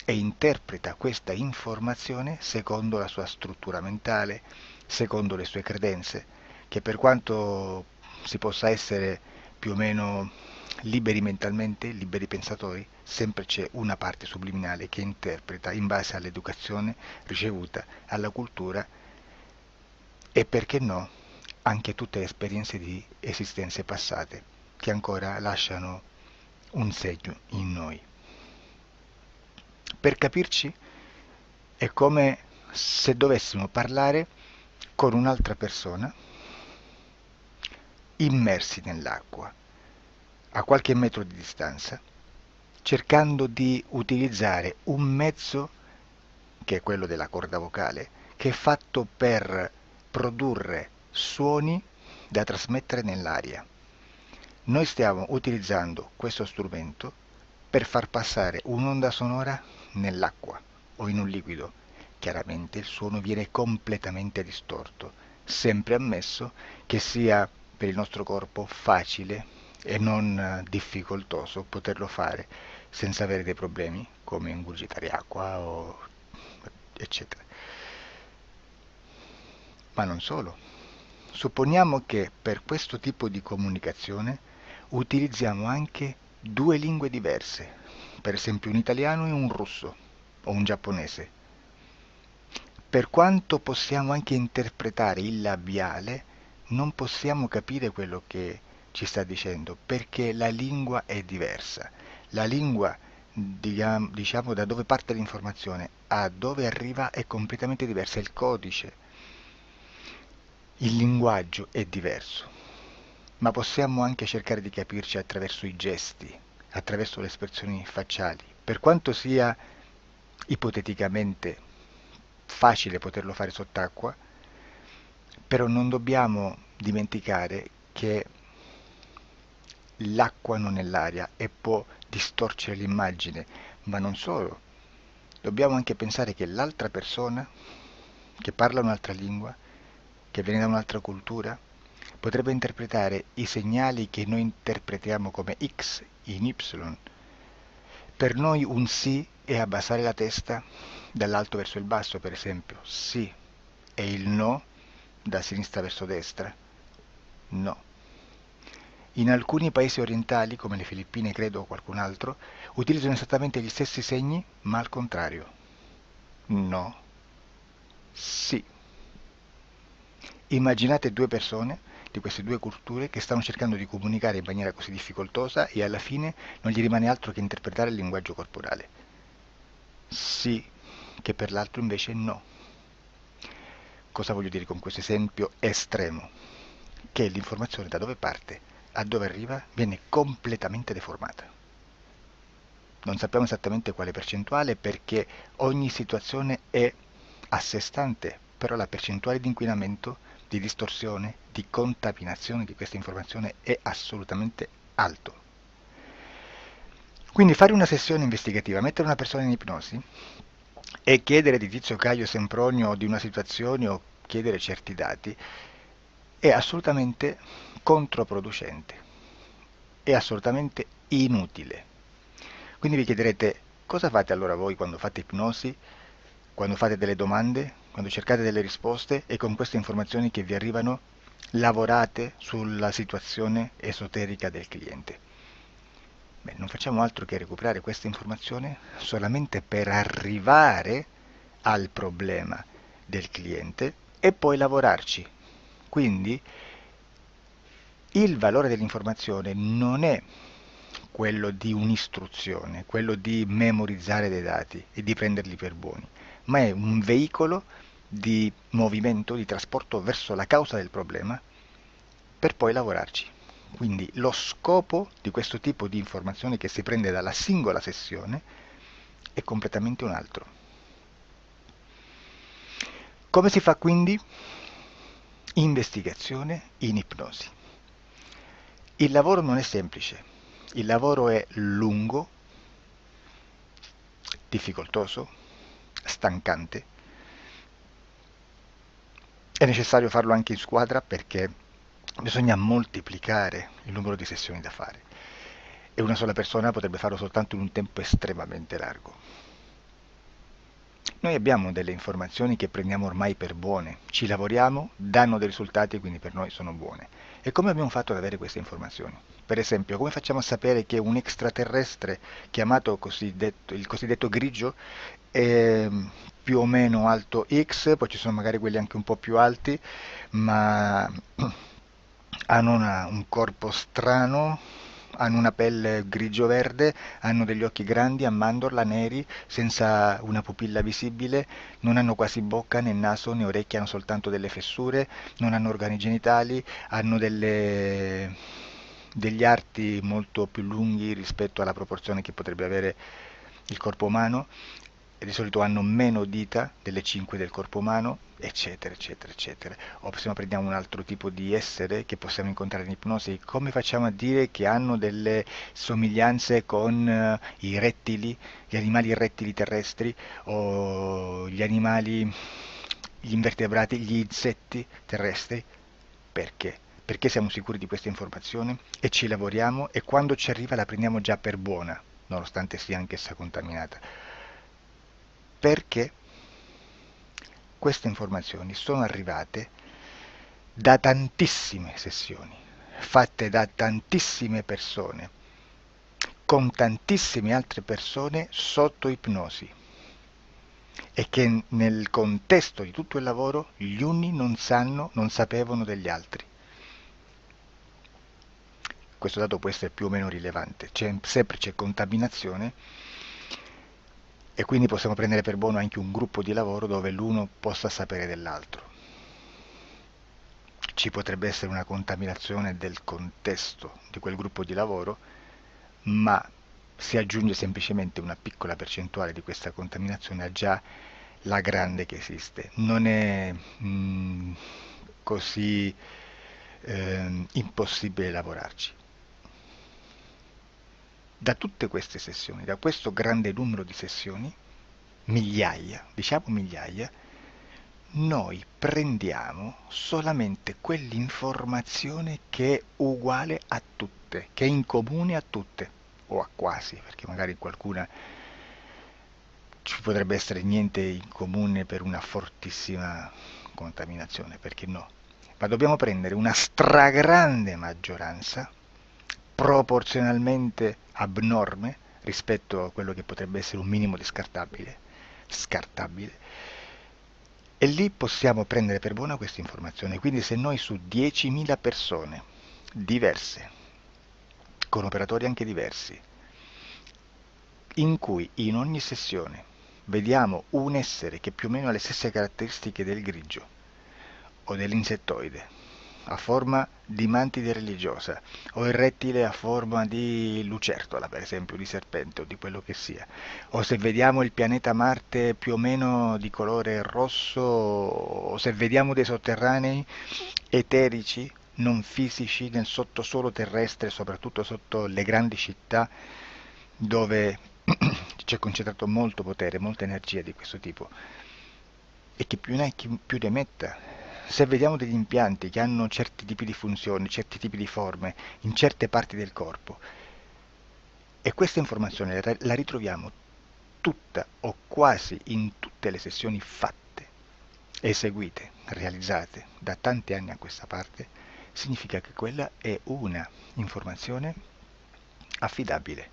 e interpreta questa informazione secondo la sua struttura mentale, secondo le sue credenze, che per quanto si possa essere più o meno liberi mentalmente, liberi pensatori, sempre c'è una parte subliminale che interpreta in base all'educazione ricevuta, alla cultura e perché no, anche tutte le esperienze di esistenze passate che ancora lasciano un segno in noi. Per capirci, è come se dovessimo parlare con un'altra persona immersi nell'acqua, a qualche metro di distanza, cercando di utilizzare un mezzo, che è quello della corda vocale, che è fatto per produrre suoni da trasmettere nell'aria. Noi stiamo utilizzando questo strumento per far passare un'onda sonora nell'acqua o in un liquido. Chiaramente il suono viene completamente distorto, sempre ammesso che sia per il nostro corpo facile e non difficoltoso poterlo fare senza avere dei problemi come ingurgitare acqua o eccetera. Ma non solo. Supponiamo che per questo tipo di comunicazione utilizziamo anche due lingue diverse, per esempio un italiano e un russo o un giapponese. Per quanto possiamo anche interpretare il labiale, non possiamo capire quello che ci sta dicendo, perché la lingua è diversa. La lingua, diciamo, da dove parte l'informazione a dove arriva è completamente diversa, il codice, il linguaggio è diverso. Ma possiamo anche cercare di capirci attraverso i gesti, attraverso le espressioni facciali. Per quanto sia ipoteticamente facile poterlo fare sott'acqua, però non dobbiamo dimenticare che l'acqua non è l'aria e può distorcere l'immagine, ma non solo. Dobbiamo anche pensare che l'altra persona, che parla un'altra lingua, che viene da un'altra cultura, potrebbe interpretare i segnali che noi interpretiamo come X in Y. Per noi un sì è abbassare la testa dall'alto verso il basso, per esempio, sì, e il no da sinistra verso destra, no. In alcuni paesi orientali, come le Filippine credo o qualcun altro, utilizzano esattamente gli stessi segni, ma al contrario. No, sì. Immaginate due persone di queste due culture che stanno cercando di comunicare in maniera così difficoltosa e alla fine non gli rimane altro che interpretare il linguaggio corporale. Sì, che per l'altro invece no. Cosa voglio dire con questo esempio estremo? Che l'informazione da dove parte a dove arriva viene completamente deformata. Non sappiamo esattamente quale percentuale perché ogni situazione è a sé stante, però la percentuale di inquinamento, di distorsione, di contaminazione di questa informazione è assolutamente alto. Quindi fare una sessione investigativa, mettere una persona in ipnosi e chiedere di Tizio Caio Sempronio di una situazione o chiedere certi dati è assolutamente controproducente, è assolutamente inutile. Quindi vi chiederete cosa fate allora voi quando fate ipnosi, quando fate delle domande, quando cercate delle risposte e con queste informazioni che vi arrivano lavorate sulla situazione esoterica del cliente. Beh, non facciamo altro che recuperare questa informazione solamente per arrivare al problema del cliente e poi lavorarci. Quindi Il valore dell'informazione non è quello di un'istruzione, quello di memorizzare dei dati e di prenderli per buoni, ma è un veicolo di movimento, di trasporto verso la causa del problema per poi lavorarci. Quindi lo scopo di questo tipo di informazione che si prende dalla singola sessione è completamente un altro. Come si fa quindi? Investigazione in ipnosi. Il lavoro non è semplice, il lavoro è lungo, difficoltoso, stancante. È necessario farlo anche in squadra perché bisogna moltiplicare il numero di sessioni da fare e una sola persona potrebbe farlo soltanto in un tempo estremamente largo. Noi abbiamo delle informazioni che prendiamo ormai per buone, ci lavoriamo, danno dei risultati e quindi per noi sono buone. E come abbiamo fatto ad avere queste informazioni? Per esempio, come facciamo a sapere che un extraterrestre chiamato il cosiddetto grigio è più o meno alto X, poi ci sono magari quelli anche un po' più alti, ma hanno un corpo strano, hanno una pelle grigio-verde, hanno degli occhi grandi a mandorla neri, senza una pupilla visibile, non hanno quasi bocca né naso né orecchie, hanno soltanto delle fessure, non hanno organi genitali, hanno degli arti molto più lunghi rispetto alla proporzione che potrebbe avere il corpo umano, e di solito hanno meno dita delle 5 del corpo umano, eccetera, eccetera, eccetera. O se prendiamo un altro tipo di essere che possiamo incontrare in ipnosi, come facciamo a dire che hanno delle somiglianze con i rettili, gli animali rettili terrestri o gli animali, gli invertebrati, gli insetti terrestri? Perché? Perché siamo sicuri di questa informazione e ci lavoriamo e quando ci arriva la prendiamo già per buona, nonostante sia anch'essa contaminata. Perché queste informazioni sono arrivate da tantissime sessioni, fatte da tantissime persone, con tantissime altre persone sotto ipnosi, e che nel contesto di tutto il lavoro gli uni non sapevano degli altri. Questo dato può essere più o meno rilevante, sempre c'è contaminazione e quindi possiamo prendere per buono anche un gruppo di lavoro dove l'uno possa sapere dell'altro. Ci potrebbe essere una contaminazione del contesto di quel gruppo di lavoro, ma si aggiunge semplicemente una piccola percentuale di questa contaminazione a già la grande che esiste. Non è così impossibile lavorarci. Da tutte queste sessioni, da questo grande numero di sessioni, migliaia, diciamo migliaia, noi prendiamo solamente quell'informazione che è uguale a tutte, che è in comune a tutte, o a quasi, perché magari qualcuna ci potrebbe essere niente in comune per una fortissima contaminazione, perché no? Ma dobbiamo prendere una stragrande maggioranza, proporzionalmente abnorme rispetto a quello che potrebbe essere un minimo di scartabile, e lì possiamo prendere per buona questa informazione. Quindi se noi su 10.000 persone diverse, con operatori anche diversi, in cui in ogni sessione vediamo un essere che più o meno ha le stesse caratteristiche del grigio o dell'insettoide, a forma di mantide religiosa, o il rettile a forma di lucertola, per esempio, di serpente o di quello che sia, o se vediamo il pianeta Marte più o meno di colore rosso, o se vediamo dei sotterranei eterici, non fisici, nel sottosuolo terrestre, soprattutto sotto le grandi città, dove c'è concentrato molto potere, molta energia di questo tipo, e che più ne hai più ne metta. Se vediamo degli impianti che hanno certi tipi di funzioni, certi tipi di forme in certe parti del corpo, e questa informazione la ritroviamo tutta o quasi in tutte le sessioni fatte, eseguite, realizzate da tanti anni a questa parte, significa che quella è una informazione affidabile.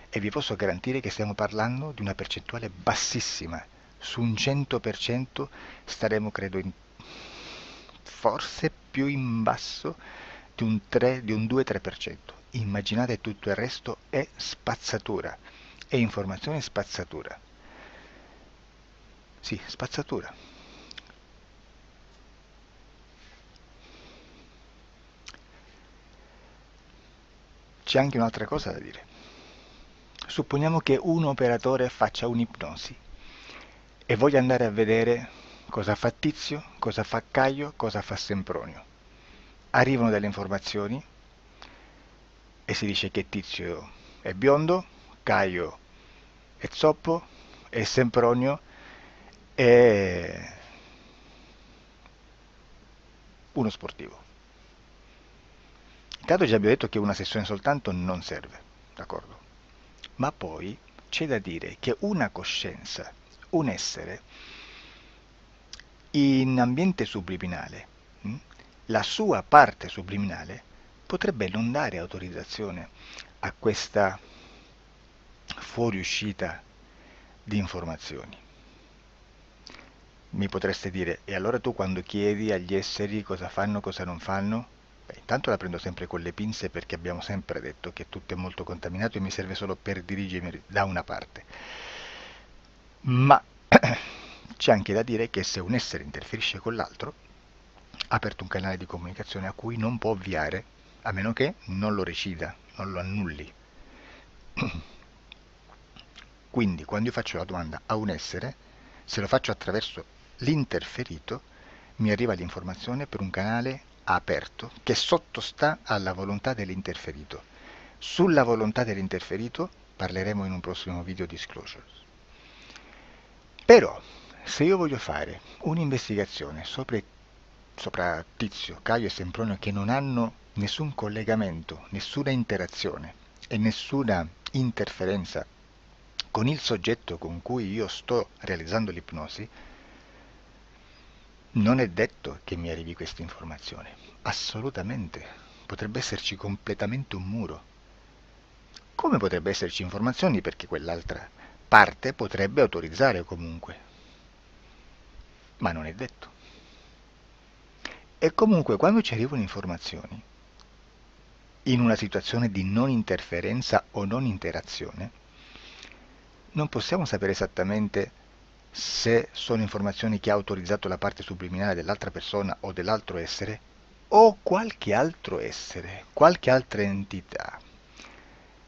E vi posso garantire che stiamo parlando di una percentuale bassissima. Su un 100% staremo, credo, forse più in basso di un 3, di un 2-3%. Immaginate tutto il resto è spazzatura, è informazione spazzatura. Sì, spazzatura. C'è anche un'altra cosa da dire. Supponiamo che un operatore faccia un'ipnosi e voglia andare a vedere cosa fa Tizio, cosa fa Caio, cosa fa Sempronio. Arrivano delle informazioni e si dice che Tizio è biondo, Caio è zoppo e Sempronio è uno sportivo. Intanto già abbiamo detto che una sessione soltanto non serve, d'accordo? Ma poi c'è da dire che una coscienza, un essere, in ambiente subliminale, la sua parte subliminale potrebbe non dare autorizzazione a questa fuoriuscita di informazioni. Mi potreste dire, e allora tu quando chiedi agli esseri cosa fanno, cosa non fanno? Beh, intanto la prendo sempre con le pinze perché abbiamo sempre detto che tutto è molto contaminato e mi serve solo per dirigermi da una parte. Ma c'è anche da dire che se un essere interferisce con l'altro, ha aperto un canale di comunicazione a cui non può ovviare, a meno che non lo recida, non lo annulli. Quindi quando io faccio la domanda a un essere, se lo faccio attraverso l'interferito, mi arriva l'informazione per un canale aperto che sottostà alla volontà dell'interferito. Sulla volontà dell'interferito parleremo in un prossimo video disclosures. Però, se io voglio fare un'investigazione sopra Tizio, Caio e Sempronio che non hanno nessun collegamento, nessuna interazione e nessuna interferenza con il soggetto con cui io sto realizzando l'ipnosi, non è detto che mi arrivi questa informazione. Assolutamente. Potrebbe esserci completamente un muro. Come potrebbe esserci informazioni perché quell'altra parte potrebbe autorizzare comunque. Ma non è detto. E comunque quando ci arrivano informazioni, in una situazione di non interferenza o non interazione, non possiamo sapere esattamente se sono informazioni che ha autorizzato la parte subliminale dell'altra persona o dell'altro essere, o qualche altro essere, qualche altra entità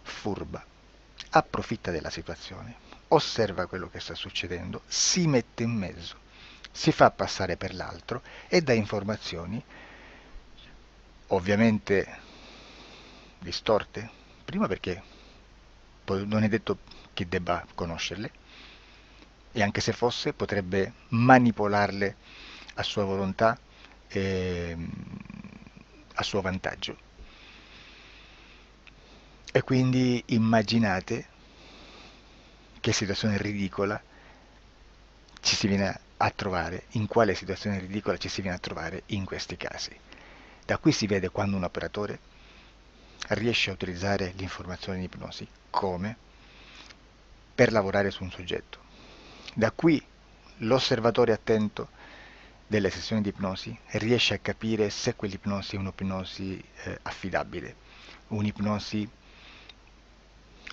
furba, approfitta della situazione, osserva quello che sta succedendo, si mette in mezzo, si fa passare per l'altro e dà informazioni, ovviamente distorte, prima perché non è detto che debba conoscerle, e anche se fosse potrebbe manipolarle a sua volontà e a suo vantaggio. E quindi immaginate che situazione ridicola ci si viene a trovare, in quale situazione ridicola ci si viene a trovare in questi casi. Da qui si vede quando un operatore riesce a utilizzare l'informazione in ipnosi come per lavorare su un soggetto. Da qui l'osservatore attento delle sessioni di ipnosi riesce a capire se quell'ipnosi è un'ipnosi affidabile, un'ipnosi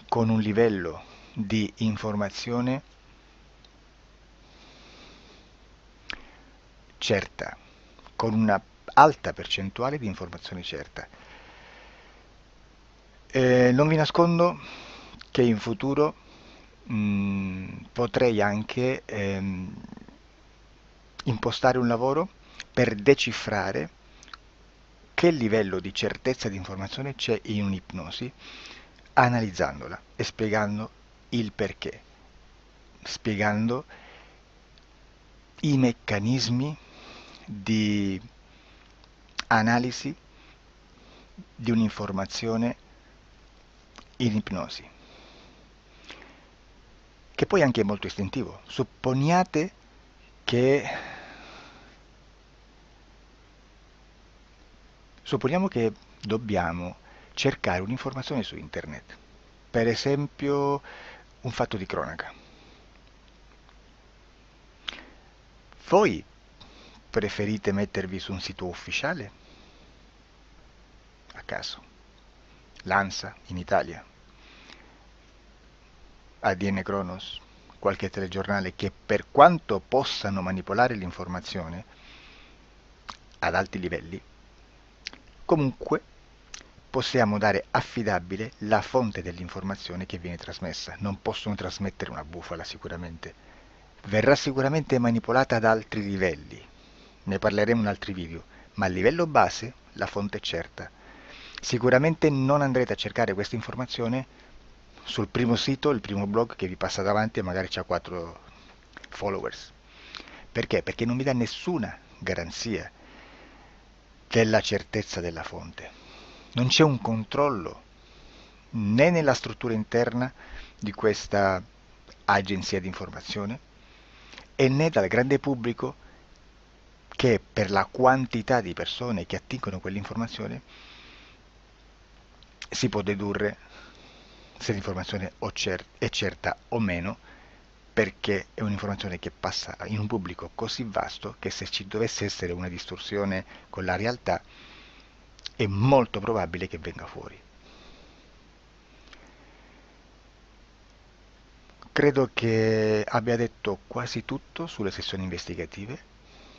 con un livello di informazione certa, con una alta percentuale di informazione certa. Non vi nascondo che in futuro potrei anche impostare un lavoro per decifrare che livello di certezza di informazione c'è in un'ipnosi, analizzandola e spiegando il perché, spiegando i meccanismi di analisi di un'informazione in ipnosi, che poi anche è molto istintivo. Supponiamo che dobbiamo cercare un'informazione su internet, per esempio un fatto di cronaca. Voi preferite mettervi su un sito ufficiale caso. L'ANSA in Italia, ADN Kronos, qualche telegiornale, che per quanto possano manipolare l'informazione ad alti livelli, comunque possiamo dare affidabile la fonte dell'informazione che viene trasmessa. Non possono trasmettere una bufala sicuramente. Verrà sicuramente manipolata ad altri livelli. Ne parleremo in altri video, ma a livello base la fonte è certa. Sicuramente non andrete a cercare questa informazione sul primo sito, il primo blog che vi passa davanti e magari c'ha 4 followers. Perché? Perché non vi dà nessuna garanzia della certezza della fonte. Non c'è un controllo né nella struttura interna di questa agenzia di informazione e né dal grande pubblico, che per la quantità di persone che attingono quell'informazione si può dedurre se l'informazione è certa o meno, perché è un'informazione che passa in un pubblico così vasto che se ci dovesse essere una distorsione con la realtà è molto probabile che venga fuori. Credo che abbia detto quasi tutto sulle sessioni investigative.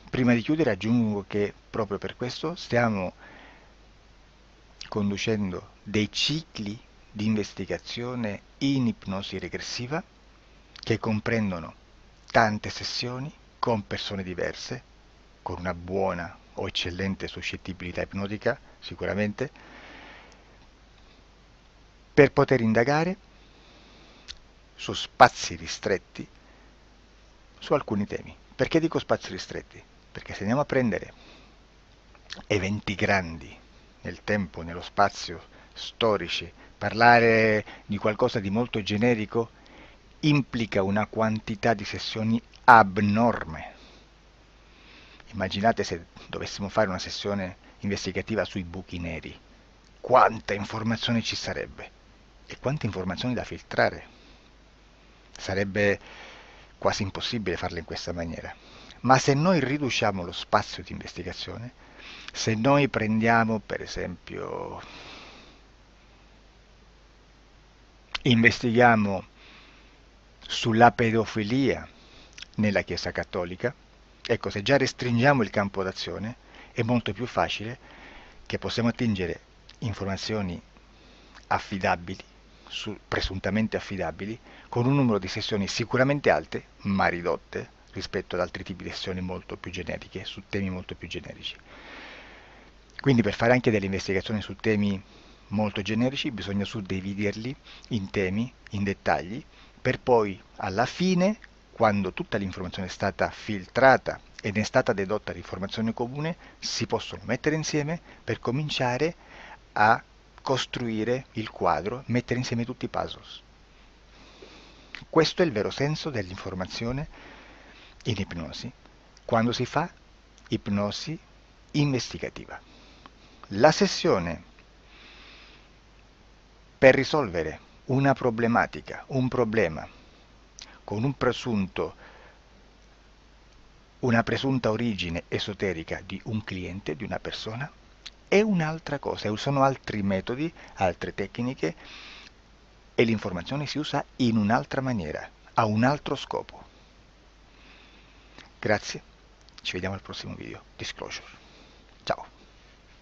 Prima di chiudere aggiungo che proprio per questo stiamo conducendo dei cicli di investigazione in ipnosi regressiva che comprendono tante sessioni con persone diverse, con una buona o eccellente suscettibilità ipnotica sicuramente, per poter indagare su spazi ristretti su alcuni temi. Perché dico spazi ristretti? Perché se andiamo a prendere eventi grandi nel tempo, nello spazio, storici, parlare di qualcosa di molto generico implica una quantità di sessioni abnorme. Immaginate se dovessimo fare una sessione investigativa sui buchi neri, quanta informazione ci sarebbe e quante informazioni da filtrare. Sarebbe quasi impossibile farlo in questa maniera. Ma se noi riduciamo lo spazio di investigazione, se noi prendiamo per esempio, investighiamo sulla pedofilia nella Chiesa Cattolica, ecco, se già restringiamo il campo d'azione è molto più facile che possiamo attingere informazioni affidabili, presuntamente affidabili, con un numero di sessioni sicuramente alte, ma ridotte rispetto ad altri tipi di sessioni molto più generiche, su temi molto più generici. Quindi per fare anche delle investigazioni su temi molto generici bisogna suddividerli in temi, in dettagli, per poi alla fine, quando tutta l'informazione è stata filtrata ed è stata dedotta l'informazione comune, si possono mettere insieme per cominciare a costruire il quadro, mettere insieme tutti i puzzles. Questo è il vero senso dell'informazione in ipnosi, quando si fa ipnosi investigativa. La sessione per risolvere una problematica, un problema, con una presunta origine esoterica di un cliente, di una persona, è un'altra cosa, sono altri metodi, altre tecniche e l'informazione si usa in un'altra maniera, ha un altro scopo. Grazie, ci vediamo al prossimo video. Disclosure.